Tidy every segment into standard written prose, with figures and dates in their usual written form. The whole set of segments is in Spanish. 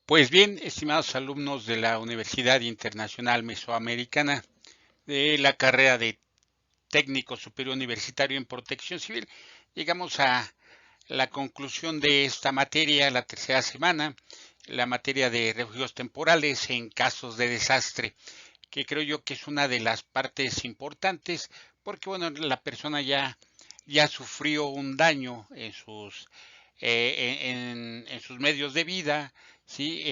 Pues bien, estimados alumnos de la Universidad Internacional Mesoamericana de la carrera de Técnico Superior Universitario en Protección Civil, llegamos a la conclusión de esta materia, la tercera semana, la materia de refugios temporales en casos de desastre, que creo yo que es una de las partes importantes, porque bueno, la persona ya sufrió un daño en sus medios de vida, ¿sí?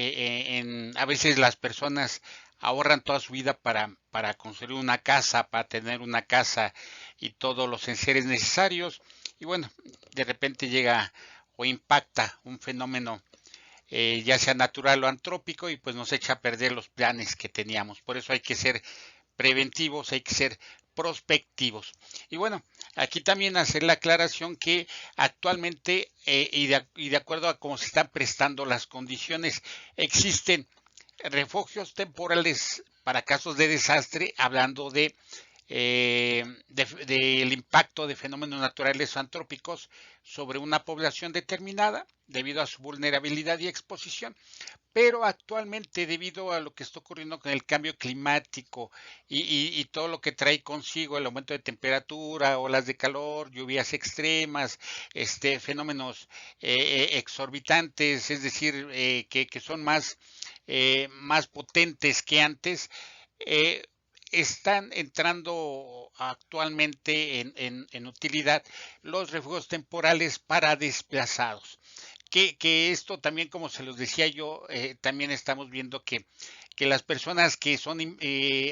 A veces las personas ahorran toda su vida para construir una casa, para tener una casa y todos los enseres necesarios, y bueno, de repente llega o impacta un fenómeno ya sea natural o antrópico, y pues nos echa a perder los planes que teníamos. Por eso hay que ser preventivos, hay que ser prospectivos. Y bueno, aquí también hacer la aclaración que actualmente y de acuerdo a cómo se están prestando las condiciones, existen refugios temporales para casos de desastre, hablando del impacto de fenómenos naturales o antrópicos sobre una población determinada debido a su vulnerabilidad y exposición, pero actualmente debido a lo que está ocurriendo con el cambio climático y todo lo que trae consigo el aumento de temperatura, olas de calor, lluvias extremas, fenómenos exorbitantes, es decir, que son más potentes que antes, eh, están entrando actualmente en utilidad los refugios temporales para desplazados. Que esto también, como se los decía yo, también estamos viendo que las personas que son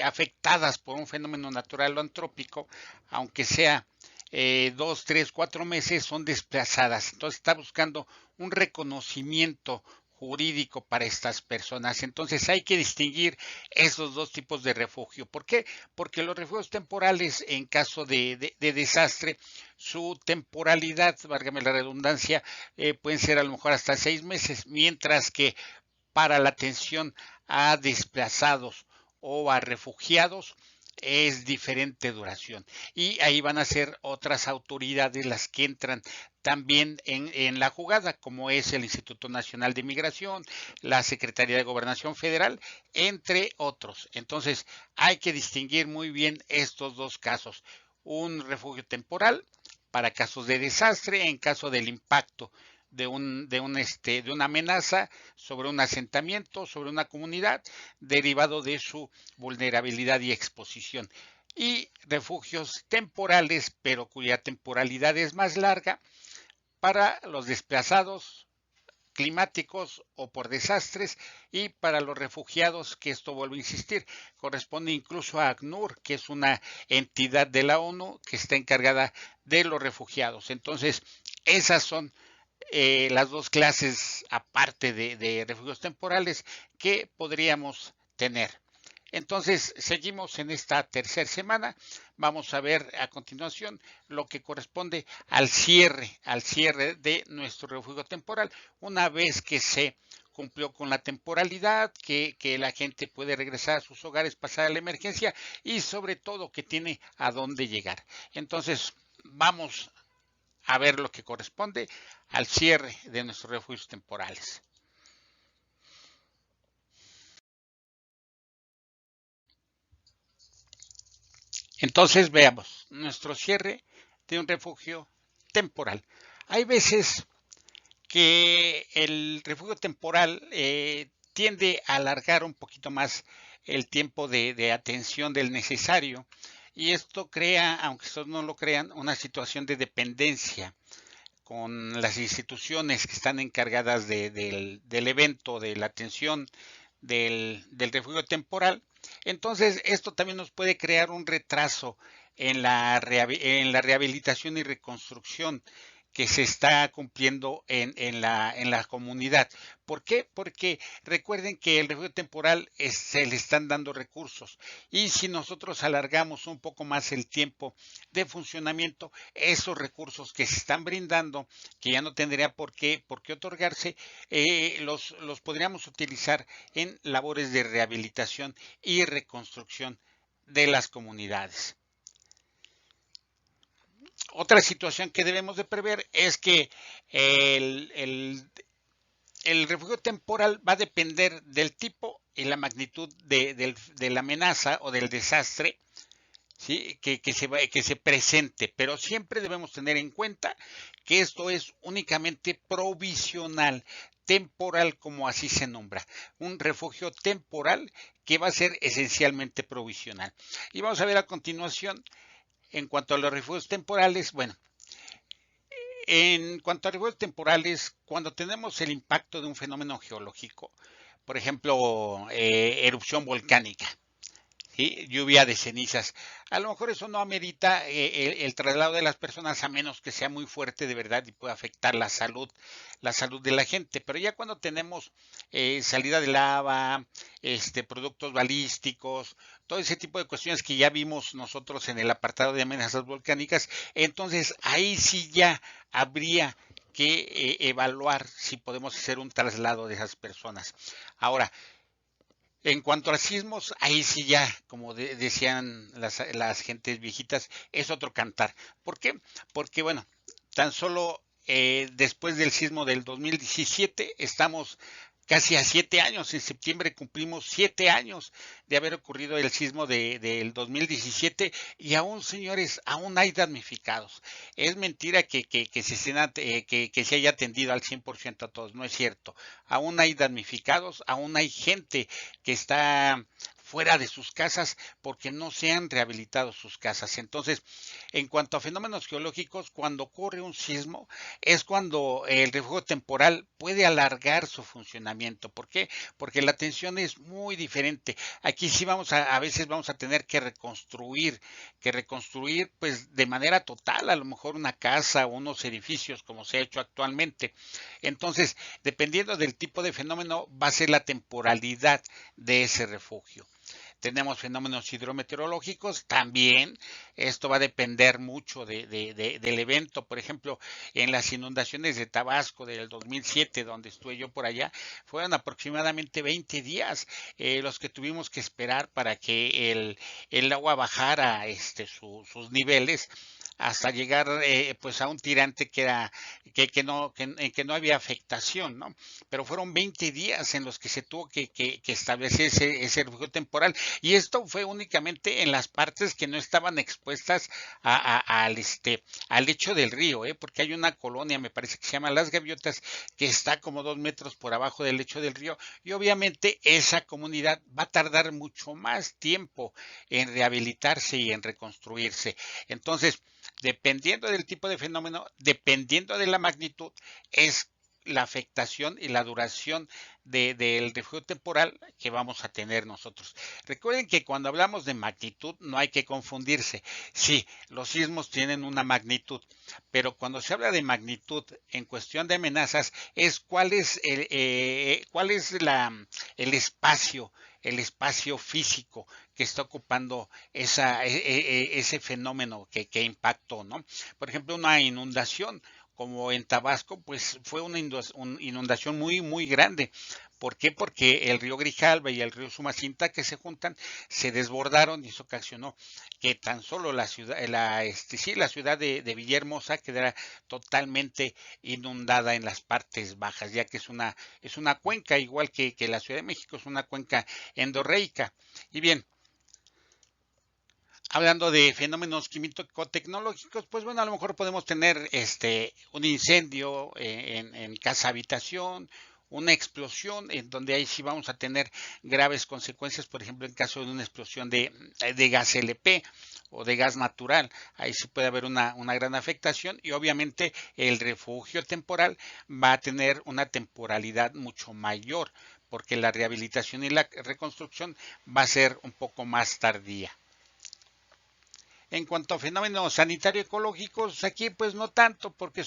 afectadas por un fenómeno natural o antrópico, aunque sea 2, 3, 4 meses, son desplazadas. Entonces está buscando un reconocimiento jurídico para estas personas. Entonces hay que distinguir esos dos tipos de refugio. ¿Por qué? Porque los refugios temporales en caso de desastre, su temporalidad, válgame la redundancia, pueden ser a lo mejor hasta 6 meses, mientras que para la atención a desplazados o a refugiados es diferente duración. Y ahí van a ser otras autoridades las que entran también en la jugada, como es el Instituto Nacional de Migración, la Secretaría de Gobernación Federal, entre otros. Entonces, hay que distinguir muy bien estos dos casos. Un refugio temporal para casos de desastre, en caso del impacto de una amenaza sobre un asentamiento, sobre una comunidad, derivado de su vulnerabilidad y exposición. Y refugios temporales, pero cuya temporalidad es más larga, para los desplazados climáticos o por desastres, y para los refugiados, que esto vuelvo a insistir, corresponde incluso a ACNUR, que es una entidad de la ONU que está encargada de los refugiados. Entonces, esas son las dos clases aparte de refugios temporales que podríamos tener. Entonces, seguimos en esta tercera semana. Vamos a ver a continuación lo que corresponde al cierre de nuestro refugio temporal, una vez que se cumplió con la temporalidad, que la gente puede regresar a sus hogares, pasar la emergencia y sobre todo que tiene a dónde llegar. Entonces, vamos a ver lo que corresponde al cierre de nuestros refugios temporales. Entonces veamos nuestro cierre de un refugio temporal. Hay veces que el refugio temporal tiende a alargar un poquito más el tiempo de atención del necesario, y esto crea, aunque ustedes no lo crean, una situación de dependencia con las instituciones que están encargadas del evento, de la atención del refugio temporal. Entonces, esto también nos puede crear un retraso en la rehabilitación y reconstrucción que se está cumpliendo en la comunidad. ¿Por qué? Porque recuerden que el refugio temporal se le están dando recursos, y si nosotros alargamos un poco más el tiempo de funcionamiento, esos recursos que se están brindando, que ya no tendría por qué otorgarse, los podríamos utilizar en labores de rehabilitación y reconstrucción de las comunidades. Otra situación que debemos de prever es que el el refugio temporal va a depender del tipo y la magnitud de la amenaza o del desastre, ¿sí? Que se presente, pero siempre debemos tener en cuenta que esto es únicamente provisional, temporal, como así se nombra, un refugio temporal que va a ser esencialmente provisional. Y vamos a ver a continuación, en cuanto a los refugios temporales, bueno, en cuanto a refugios temporales, cuando tenemos el impacto de un fenómeno geológico, por ejemplo, erupción volcánica, ¿sí? Lluvia de cenizas. A lo mejor eso no amerita el traslado de las personas a menos que sea muy fuerte de verdad y pueda afectar la salud de la gente. Pero ya cuando tenemos salida de lava, productos balísticos, todo ese tipo de cuestiones que ya vimos nosotros en el apartado de amenazas volcánicas, entonces ahí sí ya habría que evaluar si podemos hacer un traslado de esas personas. Ahora, en cuanto a sismos, ahí sí ya, como decían las gentes viejitas, es otro cantar. ¿Por qué? Porque, bueno, tan solo después del sismo del 2017 estamos casi a 7 años. En septiembre cumplimos 7 años de haber ocurrido el sismo del 2017 y aún, señores, aún hay damnificados. Es mentira que se haya atendido al 100% a todos, no es cierto. Aún hay damnificados, aún hay gente que está fuera de sus casas porque no se han rehabilitado sus casas. Entonces, en cuanto a fenómenos geológicos, cuando ocurre un sismo, es cuando el refugio temporal puede alargar su funcionamiento. ¿Por qué? Porque la tensión es muy diferente. Aquí sí a veces vamos a tener que reconstruir pues de manera total, a lo mejor una casa o unos edificios como se ha hecho actualmente. Entonces, dependiendo del tipo de fenómeno, va a ser la temporalidad de ese refugio. Tenemos fenómenos hidrometeorológicos, también esto va a depender mucho del evento. Por ejemplo, en las inundaciones de Tabasco del 2007, donde estuve yo por allá, fueron aproximadamente 20 días los que tuvimos que esperar para que el agua bajara sus niveles hasta llegar pues a un tirante que no había afectación, ¿no? Pero fueron 20 días en los que se tuvo que establecer ese refugio temporal y esto fue únicamente en las partes que no estaban expuestas al lecho del río, porque hay una colonia, me parece que se llama Las Gaviotas, que está como 2 metros por abajo del lecho del río y obviamente esa comunidad va a tardar mucho más tiempo en rehabilitarse y en reconstruirse. Entonces, dependiendo del tipo de fenómeno, dependiendo de la magnitud, es la afectación y la duración del refugio temporal que vamos a tener nosotros. Recuerden que cuando hablamos de magnitud no hay que confundirse. Sí, los sismos tienen una magnitud, pero cuando se habla de magnitud en cuestión de amenazas es cuál es el espacio físico que está ocupando ese fenómeno que impactó, ¿no? Por ejemplo, una inundación como en Tabasco, pues fue una inundación muy, muy grande. ¿Por qué? Porque el río Grijalva y el río Sumacinta que se juntan se desbordaron y eso ocasionó que tan solo la ciudad de Villahermosa quedara totalmente inundada en las partes bajas, ya que es una cuenca, igual que la Ciudad de México, es una cuenca endorreica. Y bien, hablando de fenómenos químico-tecnológicos, pues bueno, a lo mejor podemos tener un incendio en casa habitación, una explosión, en donde ahí sí vamos a tener graves consecuencias, por ejemplo, en caso de una explosión de gas LP o de gas natural, ahí sí puede haber una gran afectación y obviamente el refugio temporal va a tener una temporalidad mucho mayor, porque la rehabilitación y la reconstrucción va a ser un poco más tardía. En cuanto a fenómenos sanitario-ecológicos, aquí pues no tanto, porque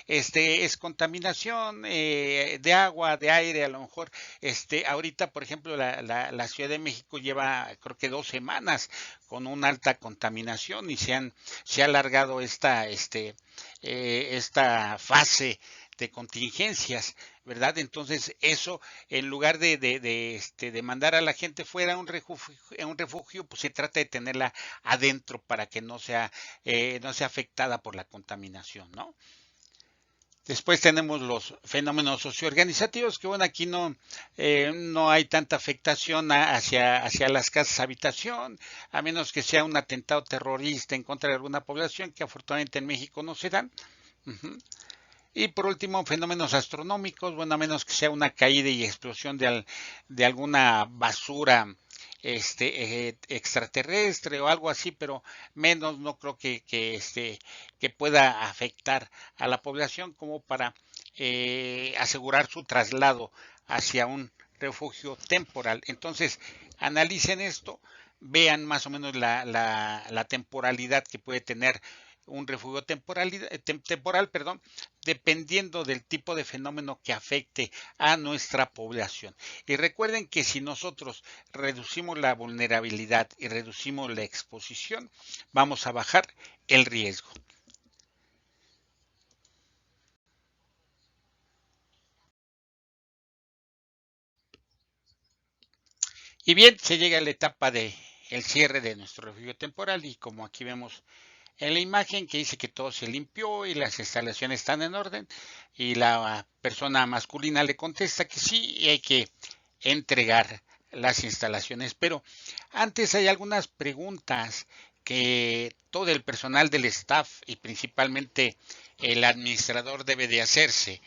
es contaminación de agua, de aire, a lo mejor, ahorita, por ejemplo, la Ciudad de México lleva, creo que 2 semanas con una alta contaminación y se ha alargado esta fase de contingencias, ¿verdad? Entonces, eso, en lugar de mandar a la gente fuera a un refugio, pues se trata de tenerla adentro para que no sea afectada por la contaminación, ¿no? Después tenemos los fenómenos socioorganizativos, que bueno, aquí no hay tanta afectación hacia las casas habitación, a menos que sea un atentado terrorista en contra de alguna población, que afortunadamente en México no se dan. Ujú. Y por último, fenómenos astronómicos, bueno, a menos que sea una caída y explosión de alguna basura extraterrestre o algo así, pero menos no creo que pueda afectar a la población como para asegurar su traslado hacia un refugio temporal. Entonces, analicen esto, vean más o menos la temporalidad que puede tener un refugio temporal, perdón, dependiendo del tipo de fenómeno que afecte a nuestra población. Y recuerden que si nosotros reducimos la vulnerabilidad y reducimos la exposición, vamos a bajar el riesgo. Y bien, se llega a la etapa de el cierre de nuestro refugio temporal y como aquí vemos en la imagen que dice que todo se limpió y las instalaciones están en orden y la persona masculina le contesta que sí y hay que entregar las instalaciones. Pero antes hay algunas preguntas que todo el personal del staff y principalmente el administrador debe de hacerse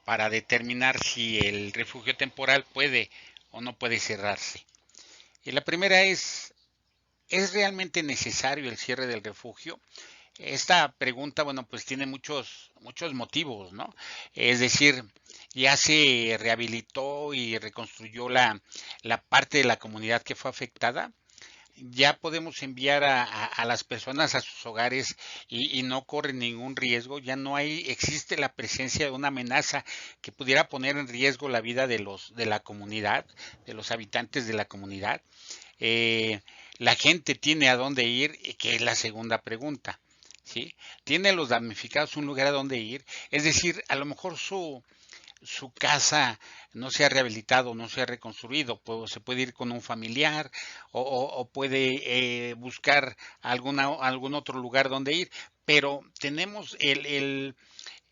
para determinar si el refugio temporal puede o no puede cerrarse. Y la primera ¿es realmente necesario el cierre del refugio? Esta pregunta, bueno, pues tiene muchos motivos, ¿no? Es decir, ya se rehabilitó y reconstruyó la parte de la comunidad que fue afectada. Ya podemos enviar a las personas a sus hogares y no corren ningún riesgo. Ya no existe la presencia de una amenaza que pudiera poner en riesgo la vida de la comunidad, de los habitantes de la comunidad. Eh, la gente tiene a dónde ir, que es la segunda pregunta. ¿Sí? ¿Tiene los damnificados un lugar a donde ir? Es decir, a lo mejor su casa no se ha rehabilitado, no se ha reconstruido, se puede ir con un familiar o puede buscar algún otro lugar donde ir, pero tenemos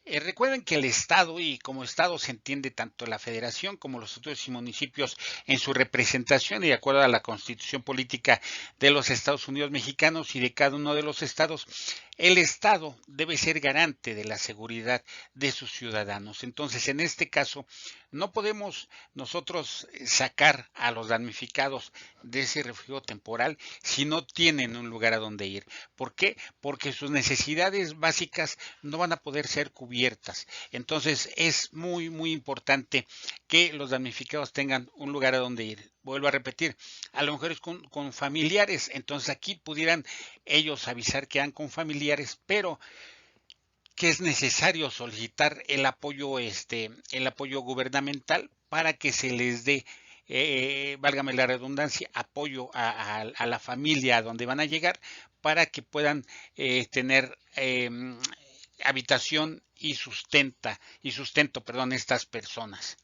recuerden que el Estado, y como Estado se entiende tanto la Federación como los otros municipios en su representación y de acuerdo a la Constitución Política de los Estados Unidos Mexicanos y de cada uno de los estados, el Estado debe ser garante de la seguridad de sus ciudadanos. Entonces, en este caso, no podemos nosotros sacar a los damnificados de ese refugio temporal si no tienen un lugar a donde ir. ¿Por qué? Porque sus necesidades básicas no van a poder ser cubiertas. Entonces es muy importante que los damnificados tengan un lugar a donde ir. Vuelvo a repetir, a lo mejor es con familiares, entonces aquí pudieran ellos avisar que han con familiares, pero que es necesario solicitar el apoyo gubernamental para que se les dé, válgame la redundancia, apoyo a la familia a donde van a llegar para que puedan tener habitación y sustento, perdón, estas personas.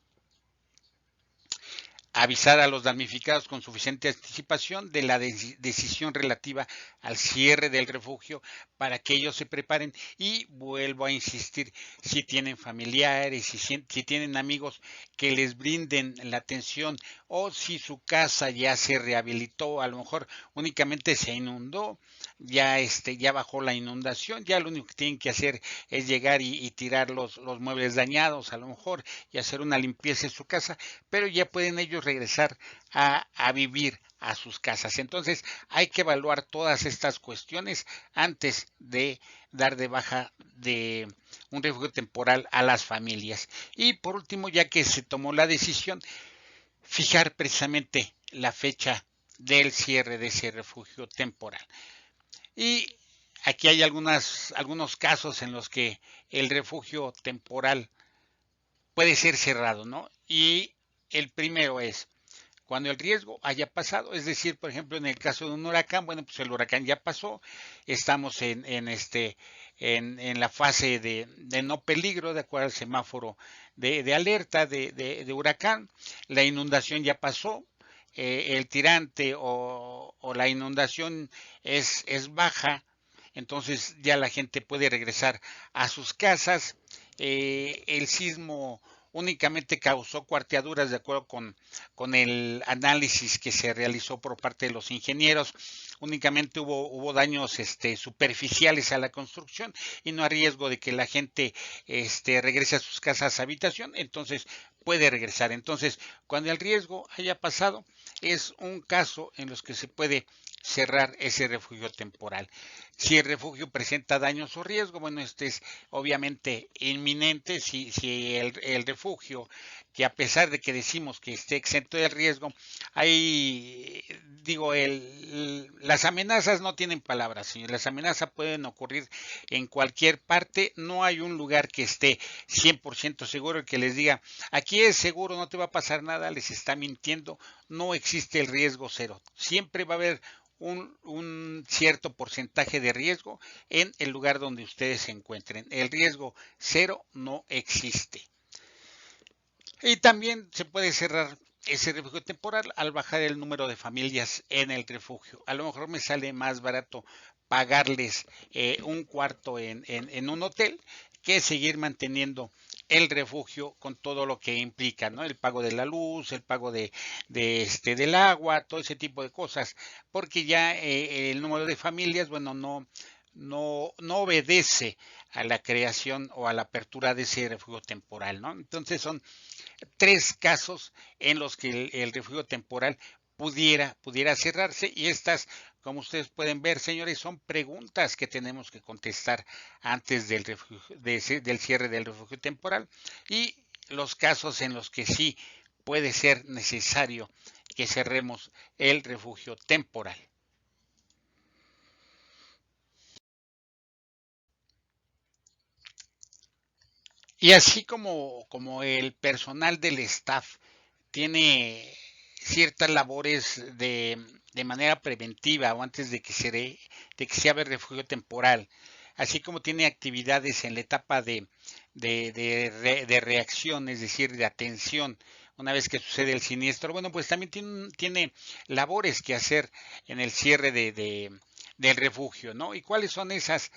Avisar a los damnificados con suficiente anticipación de la decisión relativa al cierre del refugio para que ellos se preparen y vuelvo a insistir, si tienen familiares, si tienen amigos que les brinden la atención o si su casa ya se rehabilitó, a lo mejor únicamente se inundó, ya bajó la inundación, ya lo único que tienen que hacer es llegar y tirar los muebles dañados a lo mejor y hacer una limpieza en su casa, pero ya pueden ellos regresar a vivir a sus casas. Entonces hay que evaluar todas estas cuestiones antes de dar de baja de un refugio temporal a las familias. Y por último, ya que se tomó la decisión, fijar precisamente la fecha del cierre de ese refugio temporal. Y aquí hay algunos casos en los que el refugio temporal puede ser cerrado, ¿no? Y el primero es cuando el riesgo haya pasado, es decir, por ejemplo, en el caso de un huracán, bueno, pues el huracán ya pasó, estamos en la fase de no peligro, de acuerdo al semáforo de alerta de huracán, la inundación ya pasó, el tirante o la inundación es baja, entonces ya la gente puede regresar a sus casas el sismo únicamente causó cuarteaduras de acuerdo con el análisis que se realizó por parte de los ingenieros. Únicamente hubo daños superficiales a la construcción y no hay riesgo de que la gente regrese a sus casas a habitación, entonces puede regresar. Entonces, cuando el riesgo haya pasado, es un caso en los que se puede cerrar ese refugio temporal. Si el refugio presenta daños o riesgo, bueno, este es obviamente inminente. Si el refugio, que a pesar de que decimos que esté exento de riesgo, hay, digo, las amenazas no tienen palabras, señor. Las amenazas pueden ocurrir en cualquier parte. No hay un lugar que esté 100% seguro. El que les diga, aquí es seguro, no te va a pasar nada, les está mintiendo. No existe el riesgo cero. Siempre va a haber un cierto porcentaje de riesgo en el lugar donde ustedes se encuentren. El riesgo cero no existe. Y también se puede cerrar ese refugio temporal al bajar el número de familias en el refugio. A lo mejor me sale más barato pagarles un cuarto en un hotel que seguir manteniendo el refugio con todo lo que implica, ¿no? El pago de la luz, el pago del agua, todo ese tipo de cosas, porque ya el número de familias, bueno, no obedece a la creación o a la apertura de ese refugio temporal, ¿no? Entonces son tres casos en los que el refugio temporal pudiera cerrarse, y estas, como ustedes pueden ver, señores, son preguntas que tenemos que contestar antes del cierre del refugio temporal, y los casos en los que sí puede ser necesario que cerremos el refugio temporal. Y así como el personal del staff tiene ciertas labores de manera preventiva o antes de que se abra el refugio temporal, así como tiene actividades en la etapa de reacción, es decir, de atención, una vez que sucede el siniestro, bueno, pues también tiene labores que hacer en el cierre del refugio, ¿no? ¿Y cuáles son esas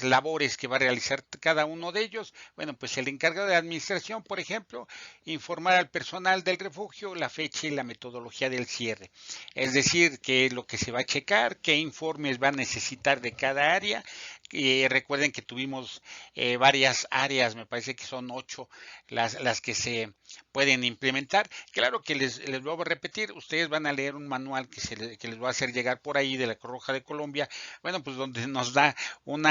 labores que va a realizar cada uno de ellos? Bueno, pues el encargado de administración, por ejemplo, informar al personal del refugio la fecha y la metodología del cierre. Es decir, qué es lo que se va a checar, qué informes va a necesitar de cada área. Recuerden que tuvimos varias áreas, me parece que son 8 las que se pueden implementar. Claro que les vuelvo a repetir, ustedes van a leer un manual que les va a hacer llegar por ahí de la Cruz Roja de Colombia, bueno, pues donde nos da un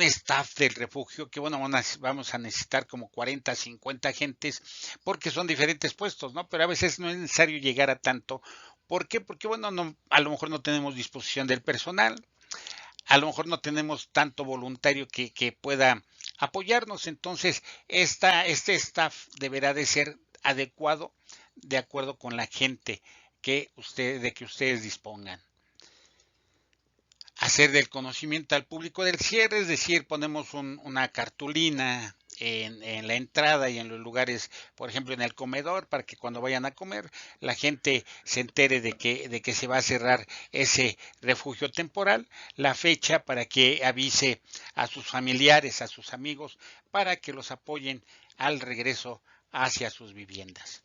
staff del refugio que, bueno, vamos a necesitar como 40, 50 agentes, porque son diferentes puestos, ¿no? Pero a veces no es necesario llegar a tanto. ¿Por qué? Porque, bueno, a lo mejor no tenemos disposición del personal, a lo mejor no tenemos tanto voluntario que pueda apoyarnos. Entonces, este staff deberá de ser adecuado de acuerdo con la gente de que ustedes dispongan. Hacer del conocimiento al público del cierre, es decir, ponemos una cartulina en la entrada y en los lugares, por ejemplo en el comedor, para que cuando vayan a comer la gente se entere de que se va a cerrar ese refugio temporal, la fecha para que avise a sus familiares, a sus amigos, para que los apoyen al regreso hacia sus viviendas.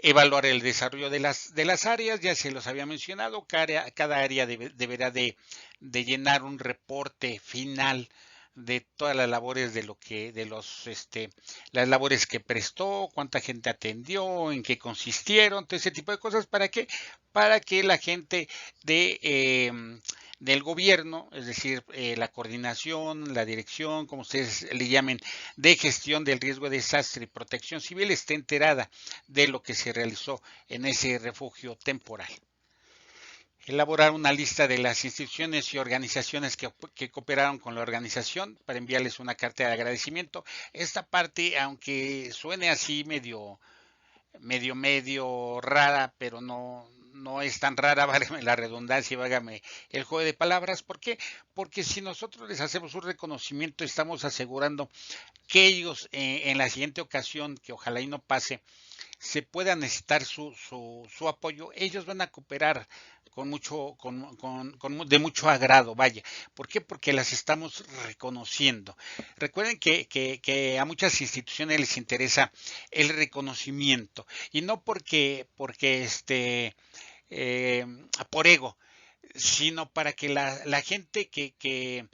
Evaluar el desarrollo de las áreas, ya se los había mencionado, cada área deberá de llenar un reporte final de todas las labores las labores que prestó, cuánta gente atendió, en qué consistieron, todo ese tipo de cosas. ¿Para qué? Para que la gente del gobierno, es decir, la coordinación, la dirección, como ustedes le llamen, de gestión del riesgo de desastre y protección civil, esté enterada de lo que se realizó en ese refugio temporal. Elaborar una lista de las instituciones y organizaciones que cooperaron con la organización para enviarles una carta de agradecimiento. Esta parte, aunque suene así medio rara, pero no es tan rara, válgame la redundancia y válgame el juego de palabras. ¿Por qué? Porque si nosotros les hacemos un reconocimiento, estamos asegurando que ellos en la siguiente ocasión, que ojalá y no pase, se pueda necesitar su apoyo, ellos van a cooperar de mucho agrado, vaya. ¿Por qué? Porque las estamos reconociendo. Recuerden que a muchas instituciones les interesa el reconocimiento y no eh, por ego, sino para que la gente que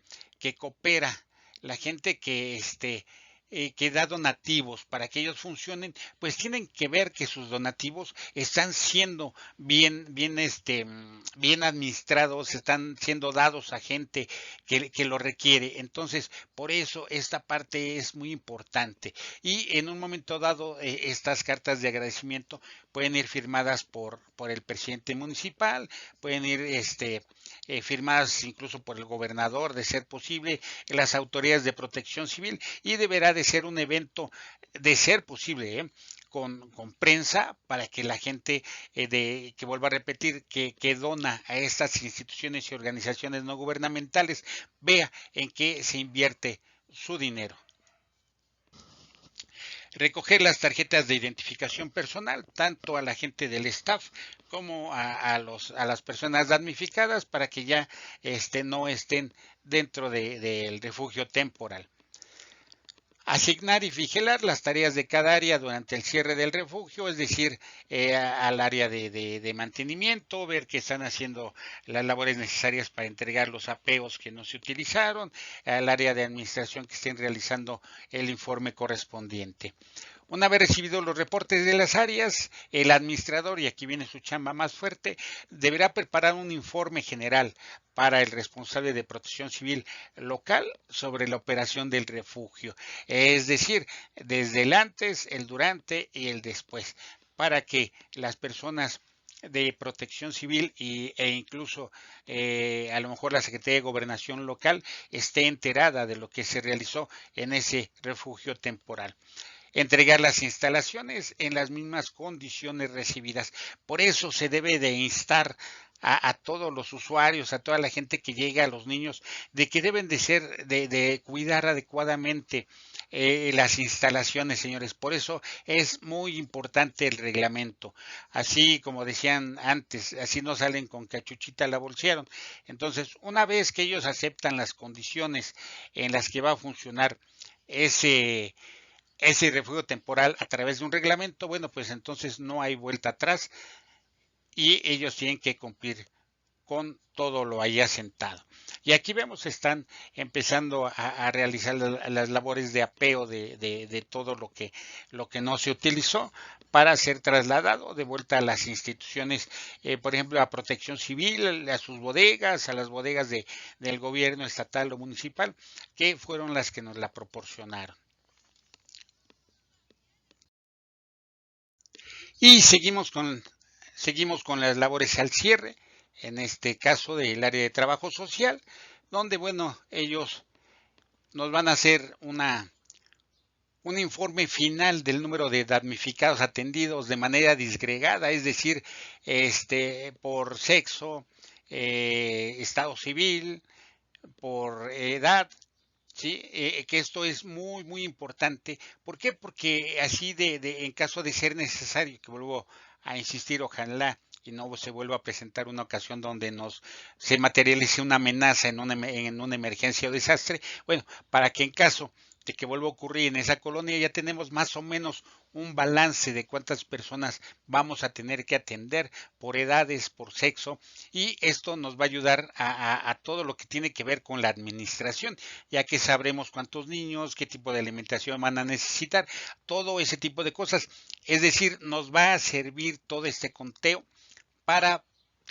coopera, la gente que da donativos para que ellos funcionen, pues tienen que ver que sus donativos están siendo bien administrados, están siendo dados a gente que lo requiere. Entonces, por eso esta parte es muy importante. Y en un momento dado, estas cartas de agradecimiento pueden ir firmadas por el presidente municipal, pueden ir firmadas incluso por el gobernador, de ser posible, las autoridades de protección civil, y deberá de ser un evento, de ser posible, con prensa, para que la gente, que vuelva a repetir, que dona a estas instituciones y organizaciones no gubernamentales, vea en qué se invierte su dinero. Recoger las tarjetas de identificación personal, tanto a la gente del staff como a las personas damnificadas, para que ya no estén dentro del refugio temporal. Asignar y vigilar las tareas de cada área durante el cierre del refugio, es decir, al área de mantenimiento, ver que están haciendo las labores necesarias para entregar los apeos que no se utilizaron, al área de administración que estén realizando el informe correspondiente. Una vez recibidos los reportes de las áreas, el administrador, y aquí viene su chamba más fuerte, deberá preparar un informe general para el responsable de protección civil local sobre la operación del refugio. Es decir, desde el antes, el durante y el después, para que las personas de protección civil e incluso a lo mejor la Secretaría de Gobernación local esté enterada de lo que se realizó en ese refugio temporal. Entregar las instalaciones en las mismas condiciones recibidas. Por eso se debe de instar a todos los usuarios, a toda la gente que llega, a los niños, de que deben de cuidar adecuadamente las instalaciones, señores. Por eso es muy importante el reglamento. Así como decían antes, así no salen con cachuchita la bolsearon. Entonces, una vez que ellos aceptan las condiciones en las que va a funcionar ese refugio temporal a través de un reglamento, bueno, pues entonces no hay vuelta atrás y ellos tienen que cumplir con todo lo ahí asentado. Y aquí vemos, están empezando a realizar las labores de apeo de todo lo que no se utilizó, para ser trasladado de vuelta a las instituciones, por ejemplo, a Protección Civil, a sus bodegas, a las bodegas del gobierno estatal o municipal, que fueron las que nos la proporcionaron. Y seguimos con las labores al cierre, en este caso del área de trabajo social, donde, bueno, ellos nos van a hacer un informe final del número de damnificados atendidos de manera disgregada, es decir, por sexo, estado civil, por edad. Sí, que esto es muy, muy importante. ¿Por qué? Porque así en caso de ser necesario, que vuelvo a insistir, ojalá y no se vuelva a presentar una ocasión donde se materialice una amenaza en una emergencia o desastre, bueno, para que en caso de que vuelva a ocurrir en esa colonia, ya tenemos más o menos un balance de cuántas personas vamos a tener que atender por edades, por sexo, y esto nos va a ayudar a todo lo que tiene que ver con la administración, ya que sabremos cuántos niños, qué tipo de alimentación van a necesitar, todo ese tipo de cosas. Es decir, nos va a servir todo este conteo para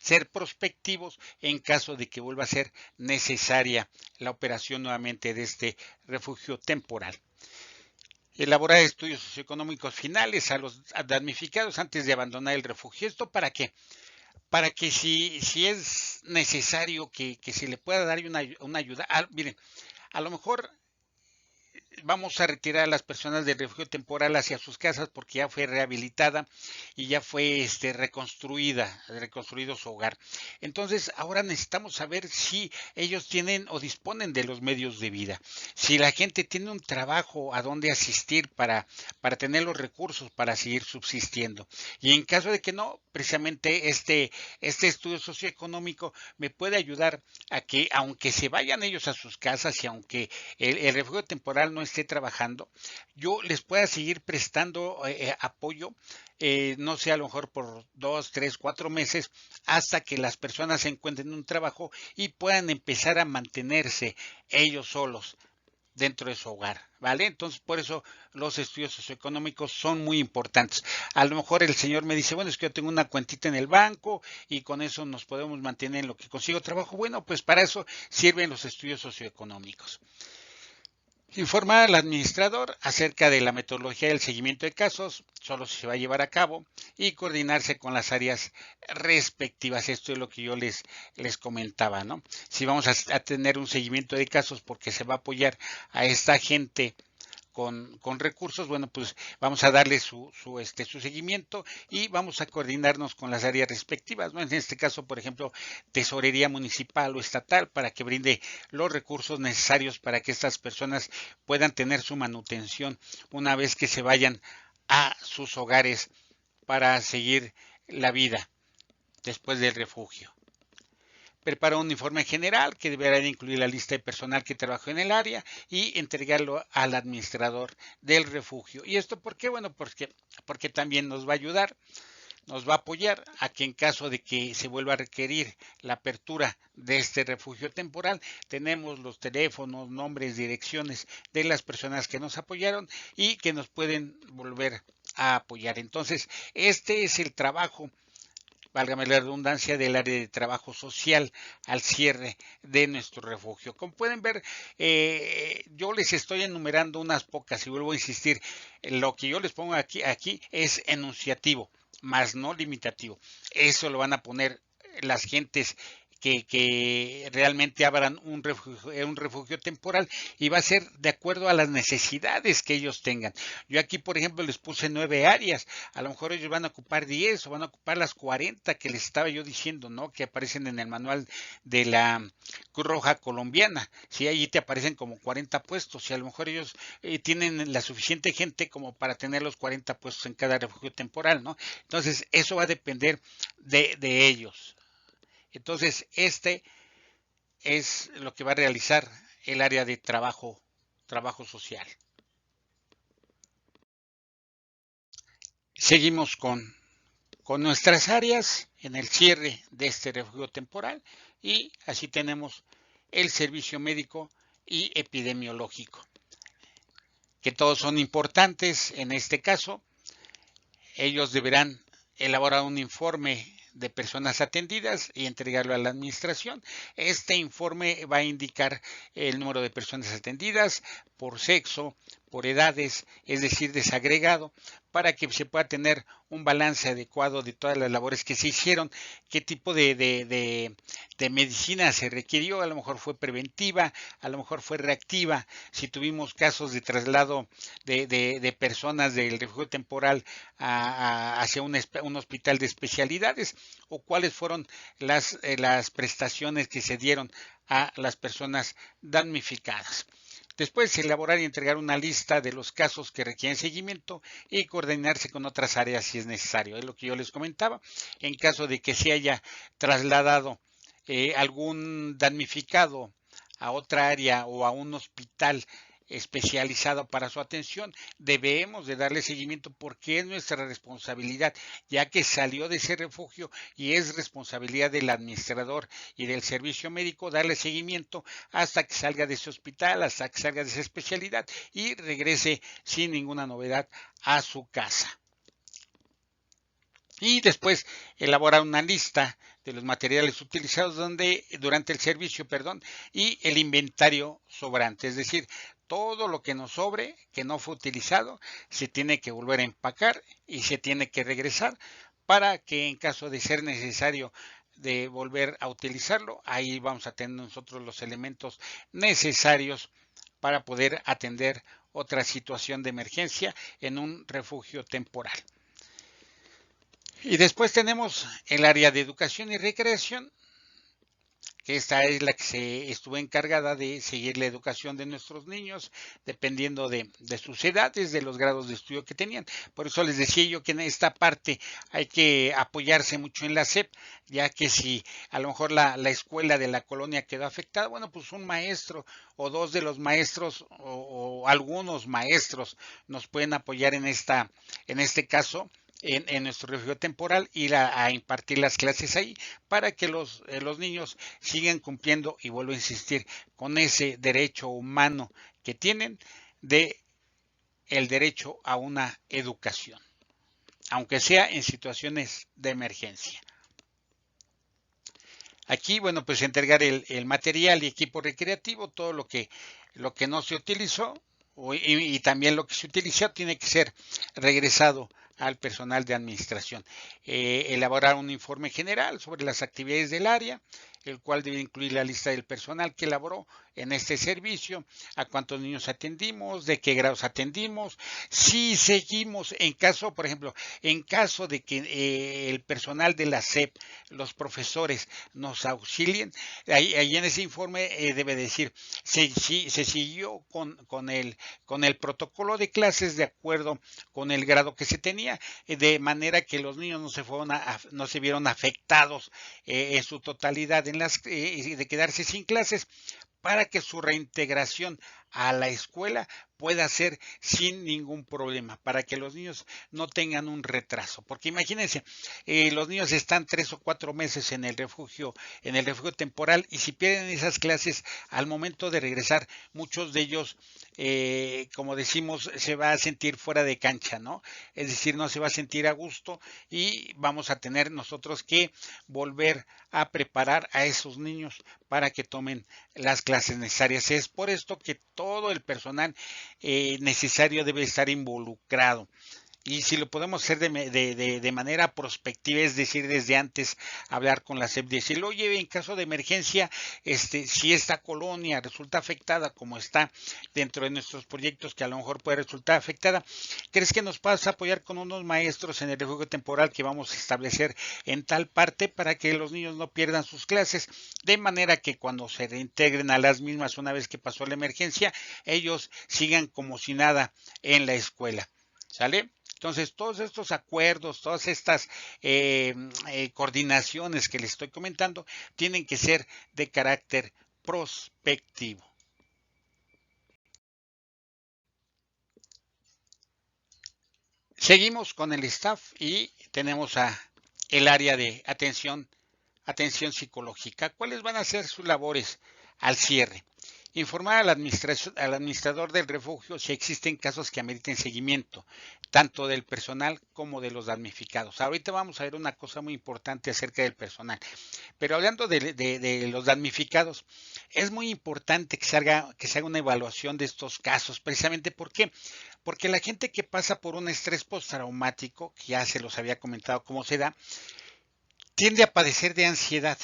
ser prospectivos en caso de que vuelva a ser necesaria la operación nuevamente de este refugio temporal. Elaborar estudios socioeconómicos finales a los damnificados antes de abandonar el refugio. ¿Esto para qué? Para que si es necesario que se le pueda dar una ayuda. Miren, a lo mejor vamos a retirar a las personas del refugio temporal hacia sus casas porque ya fue rehabilitada y ya fue reconstruido su hogar. Entonces, ahora necesitamos saber si ellos tienen o disponen de los medios de vida, si la gente tiene un trabajo a donde asistir para tener los recursos para seguir subsistiendo. Y en caso de que no, precisamente este estudio socioeconómico me puede ayudar a que, aunque se vayan ellos a sus casas y aunque el refugio temporal no esté trabajando, yo les pueda seguir prestando apoyo, no sé, a lo mejor por 2, 3, 4 meses, hasta que las personas encuentren un trabajo y puedan empezar a mantenerse ellos solos dentro de su hogar, ¿vale? Entonces, por eso los estudios socioeconómicos son muy importantes. A lo mejor el señor me dice, bueno, es que yo tengo una cuentita en el banco y con eso nos podemos mantener en lo que consigo trabajo. Bueno, pues para eso sirven los estudios socioeconómicos. Informar al administrador acerca de la metodología del seguimiento de casos, solo si se va a llevar a cabo, y coordinarse con las áreas respectivas. Esto es lo que yo les comentaba, ¿no? Si vamos a tener un seguimiento de casos porque se va a apoyar a esta gente con recursos, bueno, pues vamos a darle su seguimiento y vamos a coordinarnos con las áreas respectivas, ¿no? En este caso, por ejemplo, tesorería municipal o estatal para que brinde los recursos necesarios para que estas personas puedan tener su manutención una vez que se vayan a sus hogares para seguir la vida después del refugio. Prepara un informe general que deberá incluir la lista de personal que trabajó en el área y entregarlo al administrador del refugio. ¿Y esto por qué? Bueno, porque también nos va a ayudar, nos va a apoyar a que en caso de que se vuelva a requerir la apertura de este refugio temporal, tenemos los teléfonos, nombres, direcciones de las personas que nos apoyaron y que nos pueden volver a apoyar. Entonces, este es el trabajo, válgame la redundancia, del área de trabajo social al cierre de nuestro refugio. Como pueden ver, yo les estoy enumerando unas pocas y vuelvo a insistir, lo que yo les pongo aquí es enunciativo, más no limitativo. Eso lo van a poner las gentes que realmente abran un refugio temporal y va a ser de acuerdo a las necesidades que ellos tengan. Yo aquí, por ejemplo, les puse 9 áreas, a lo mejor ellos van a ocupar 10 o van a ocupar las 40 que les estaba yo diciendo, ¿no? Que aparecen en el manual de la Cruz Roja Colombiana. Si allí te aparecen como 40 puestos, y a lo mejor ellos tienen la suficiente gente como para tener los 40 puestos en cada refugio temporal, ¿no? Entonces, eso va a depender de ellos. Entonces, este es lo que va a realizar el área de trabajo social. Seguimos con nuestras áreas en el cierre de este refugio temporal y así tenemos el servicio médico y epidemiológico, que todos son importantes en este caso. Ellos deberán elaborar un informe de personas atendidas y entregarlo a la administración. Este informe va a indicar el número de personas atendidas por sexo, por edades, es decir, desagregado, para que se pueda tener un balance adecuado de todas las labores que se hicieron, qué tipo de medicina se requirió, a lo mejor fue preventiva, a lo mejor fue reactiva, si tuvimos casos de traslado de personas del refugio temporal hacia un hospital de especialidades, o cuáles fueron las prestaciones que se dieron a las personas damnificadas. Después, elaborar y entregar una lista de los casos que requieren seguimiento y coordinarse con otras áreas si es necesario. Es lo que yo les comentaba. En caso de que se haya trasladado algún damnificado a otra área o a un hospital especializado para su atención, debemos de darle seguimiento porque es nuestra responsabilidad, ya que salió de ese refugio y es responsabilidad del administrador y del servicio médico darle seguimiento hasta que salga de ese hospital, hasta que salga de esa especialidad y regrese sin ninguna novedad a su casa. Y después elaborar una lista de los materiales utilizados durante el servicio, y el inventario sobrante, es decir, todo lo que nos sobre, que no fue utilizado, se tiene que volver a empacar y se tiene que regresar para que en caso de ser necesario de volver a utilizarlo, ahí vamos a tener nosotros los elementos necesarios para poder atender otra situación de emergencia en un refugio temporal. Y después tenemos el área de educación y recreación, que esta es la que se estuvo encargada de seguir la educación de nuestros niños, dependiendo de sus edades, de los grados de estudio que tenían. Por eso les decía yo que en esta parte hay que apoyarse mucho en la SEP, ya que si a lo mejor la escuela de la colonia quedó afectada, bueno, pues un maestro o dos de los maestros o algunos maestros nos pueden apoyar en este caso en nuestro refugio temporal, ir a impartir las clases ahí para que los niños sigan cumpliendo, y vuelvo a insistir, con ese derecho humano que tienen de el derecho a una educación, aunque sea en situaciones de emergencia. Aquí, bueno, pues entregar el material y equipo recreativo, todo lo que no se utilizó y también lo que se utilizó tiene que ser regresado al personal de administración. Elaborar un informe general sobre las actividades del área, el cual debe incluir la lista del personal que elaboró en este servicio, a cuántos niños atendimos, de qué grados atendimos, si seguimos en caso, por ejemplo, en caso de que el personal de la SEP, los profesores, nos auxilien, ahí en ese informe debe decir, se siguió con el protocolo de clases de acuerdo con el grado que se tenía, de manera que los niños no se vieron afectados en su totalidad de quedarse sin clases, para que su reintegración a la escuela pueda ser sin ningún problema, para que los niños no tengan un retraso. Porque imagínense, los niños están 3 o 4 meses en el refugio temporal, y si pierden esas clases al momento de regresar, muchos de ellos, como decimos, se va a sentir fuera de cancha, ¿no? Es decir, no se va a sentir a gusto, y vamos a tener nosotros que volver a preparar a esos niños para que tomen las clases necesarias. Es por esto que todo el personal necesario debe estar involucrado. Y si lo podemos hacer de manera prospectiva, es decir, desde antes hablar con la SEP, decirle, oye, en caso de emergencia, si esta colonia resulta afectada, como está dentro de nuestros proyectos, que a lo mejor puede resultar afectada, ¿crees que nos puedas apoyar con unos maestros en el refugio temporal que vamos a establecer en tal parte para que los niños no pierdan sus clases? De manera que cuando se reintegren a las mismas una vez que pasó la emergencia, ellos sigan como si nada en la escuela. ¿Sale? Entonces, todos estos acuerdos, todas estas coordinaciones que les estoy comentando, tienen que ser de carácter prospectivo. Seguimos con el staff y tenemos el área de atención psicológica. ¿Cuáles van a ser sus labores al cierre? Informar al administrador del refugio si existen casos que ameriten seguimiento, tanto del personal como de los damnificados. Ahorita vamos a ver una cosa muy importante acerca del personal. Pero hablando de los damnificados, es muy importante que se haga una evaluación de estos casos. Precisamente, ¿por qué? Porque la gente que pasa por un estrés postraumático, que ya se los había comentado cómo se da, tiende a padecer de ansiedad.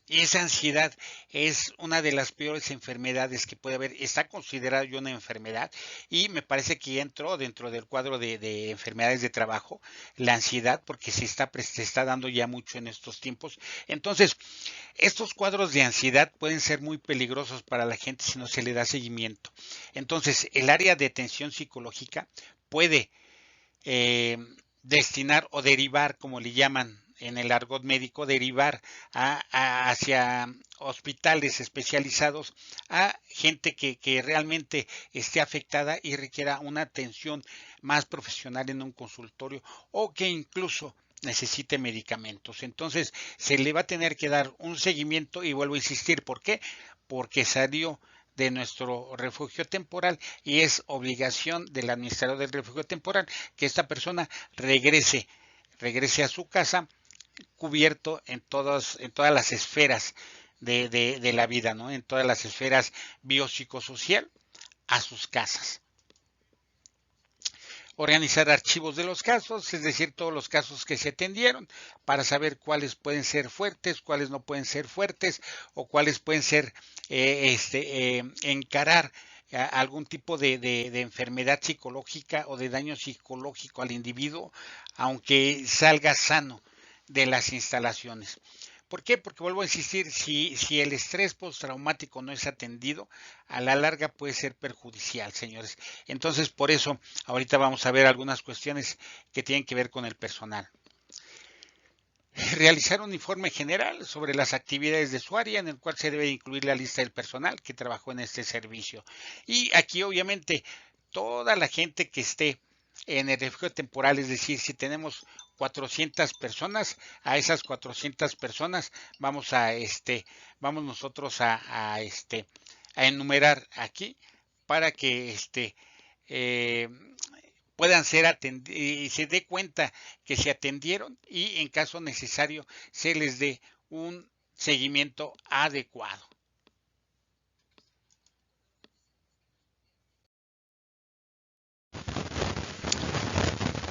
Y esa ansiedad es una de las peores enfermedades que puede haber. Está considerada ya una enfermedad, y me parece que ya entró dentro del cuadro de enfermedades de trabajo, la ansiedad, porque se está dando ya mucho en estos tiempos. Entonces, estos cuadros de ansiedad pueden ser muy peligrosos para la gente si no se le da seguimiento. Entonces, el área de atención psicológica puede eh, destinar o derivar, como le llaman en el argot médico, derivar hacia hospitales especializados a gente que realmente esté afectada y requiera una atención más profesional en un consultorio, o que incluso necesite medicamentos. Entonces se le va a tener que dar un seguimiento, y vuelvo a insistir, ¿por qué? Porque salió de nuestro refugio temporal, y es obligación del administrador del refugio temporal que esta persona regrese a su casa cubierto en todas las esferas de la vida, ¿no? En todas las esferas biopsicosocial, a sus casas. Organizar archivos de los casos, es decir, todos los casos que se atendieron, para saber cuáles pueden ser fuertes, cuáles no pueden ser fuertes, o cuáles pueden ser encarar algún tipo de enfermedad psicológica o de daño psicológico al individuo, aunque salga sano de las instalaciones. ¿Por qué? Porque vuelvo a insistir, si el estrés postraumático no es atendido, a la larga puede ser perjudicial, señores. Entonces, por eso, ahorita vamos a ver algunas cuestiones que tienen que ver con el personal. Realizar un informe general sobre las actividades de su área, en el cual se debe incluir la lista del personal que trabajó en este servicio. Y aquí, obviamente, toda la gente que esté en el refugio temporal, es decir, si tenemos 400 personas, a esas 400 personas vamos nosotros a enumerar aquí para que eh, puedan ser atendidos y se dé cuenta que se atendieron y en caso necesario se les dé un seguimiento adecuado.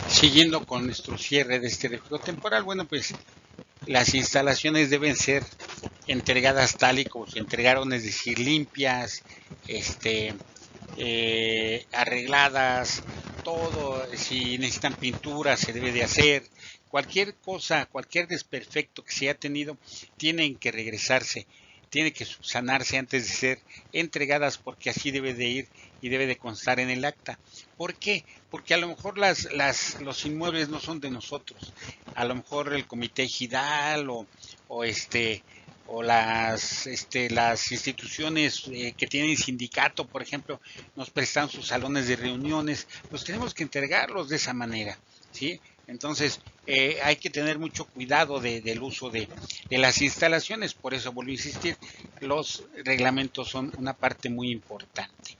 Siguiendo con nuestro cierre de este refugio temporal, bueno, pues las instalaciones deben ser entregadas tal y como se entregaron, es decir, limpias, arregladas, todo, si necesitan pintura se debe de hacer, cualquier cosa, cualquier desperfecto que se haya tenido, tienen que regresarse, tiene que subsanarse antes de ser entregadas, porque así debe de ir y debe de constar en el acta. ¿Por qué? Porque a lo mejor los inmuebles no son de nosotros, a lo mejor el comité ejidal o las instituciones que tienen sindicato, por ejemplo, nos prestan sus salones de reuniones, pues tenemos que entregarlos de esa manera, ¿sí? Entonces, hay que tener mucho cuidado del uso de las instalaciones, por eso vuelvo a insistir, los reglamentos son una parte muy importante.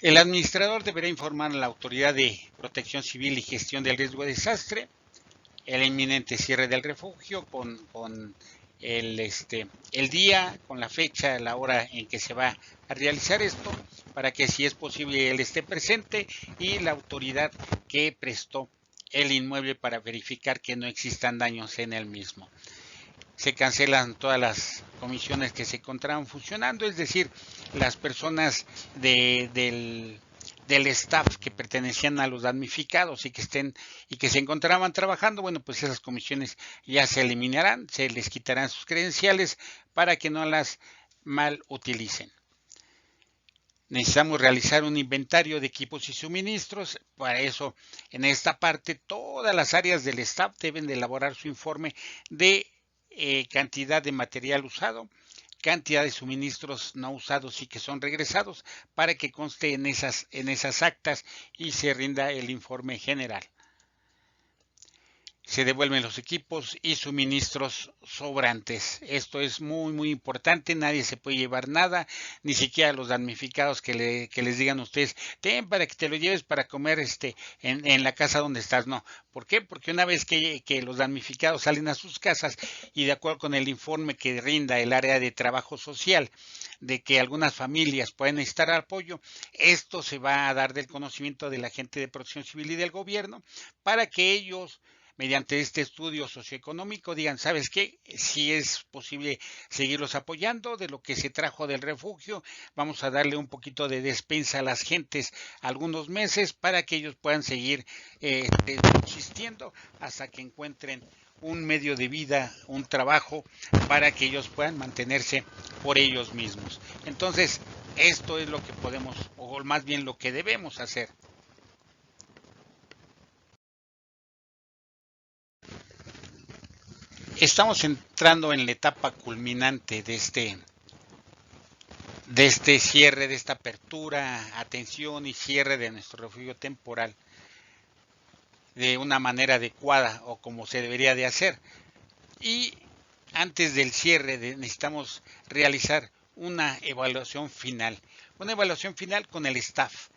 El administrador deberá informar a la Autoridad de Protección Civil y Gestión del Riesgo de Desastre el inminente cierre del refugio con el día, con la fecha, la hora en que se va a realizar esto, para que si es posible él esté presente, y la autoridad que prestó el inmueble para verificar que no existan daños en el mismo. Se cancelan todas las comisiones que se encontraban funcionando, es decir, las personas del staff que pertenecían a los damnificados y que se encontraban trabajando, bueno, pues esas comisiones ya se eliminarán, se les quitarán sus credenciales para que no las mal utilicen. Necesitamos realizar un inventario de equipos y suministros. Para eso, en esta parte, todas las áreas del staff deben de elaborar su informe de cantidad de material usado, cantidad de suministros no usados y que son regresados, para que conste en esas actas y se rinda el informe general. Se devuelven los equipos y suministros sobrantes. Esto es muy muy importante, nadie se puede llevar nada, ni siquiera los damnificados que les digan a ustedes, ten para que te lo lleves para comer en la casa donde estás. No, ¿por qué? Porque una vez que los damnificados salen a sus casas y de acuerdo con el informe que rinda el área de trabajo social, de que algunas familias pueden necesitar apoyo, esto se va a dar del conocimiento de la gente de Protección Civil y del gobierno para que ellos, mediante este estudio socioeconómico, digan, ¿sabes qué? Si es posible seguirlos apoyando de lo que se trajo del refugio, vamos a darle un poquito de despensa a las gentes algunos meses para que ellos puedan seguir subsistiendo hasta que encuentren un medio de vida, un trabajo, para que ellos puedan mantenerse por ellos mismos. Entonces, esto es lo que podemos, o más bien lo que debemos hacer. Estamos entrando en la etapa culminante de este cierre, de esta apertura, atención y cierre de nuestro refugio temporal de una manera adecuada o como se debería de hacer. Y antes del cierre necesitamos realizar una evaluación final con el staff,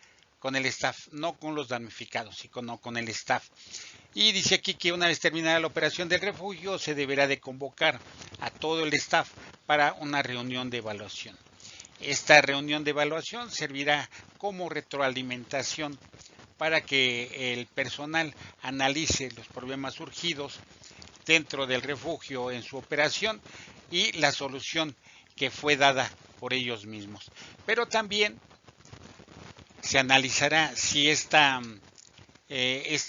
no con los damnificados, sino con el staff. Y dice aquí que una vez terminada la operación del refugio se deberá de convocar a todo el staff para una reunión de evaluación. Esta reunión de evaluación servirá como retroalimentación para que el personal analice los problemas surgidos dentro del refugio en su operación y la solución que fue dada por ellos mismos. Pero también se analizará si esta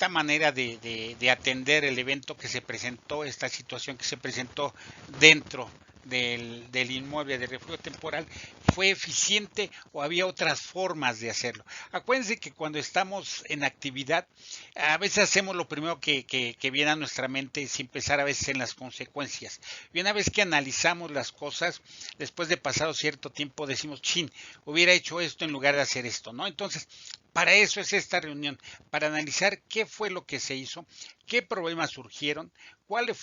manera de atender el evento que se presentó, esta situación que se presentó dentro del inmueble de refugio temporal, fue eficiente o había otras formas de hacerlo. Acuérdense que cuando estamos en actividad, a veces hacemos lo primero que viene a nuestra mente sin pensar a veces en las consecuencias. Y una vez que analizamos las cosas, después de pasado cierto tiempo decimos, chin, hubiera hecho esto en lugar de hacer esto, ¿no? Entonces, para eso es esta reunión, para analizar qué fue lo que se hizo, qué problemas surgieron, cuál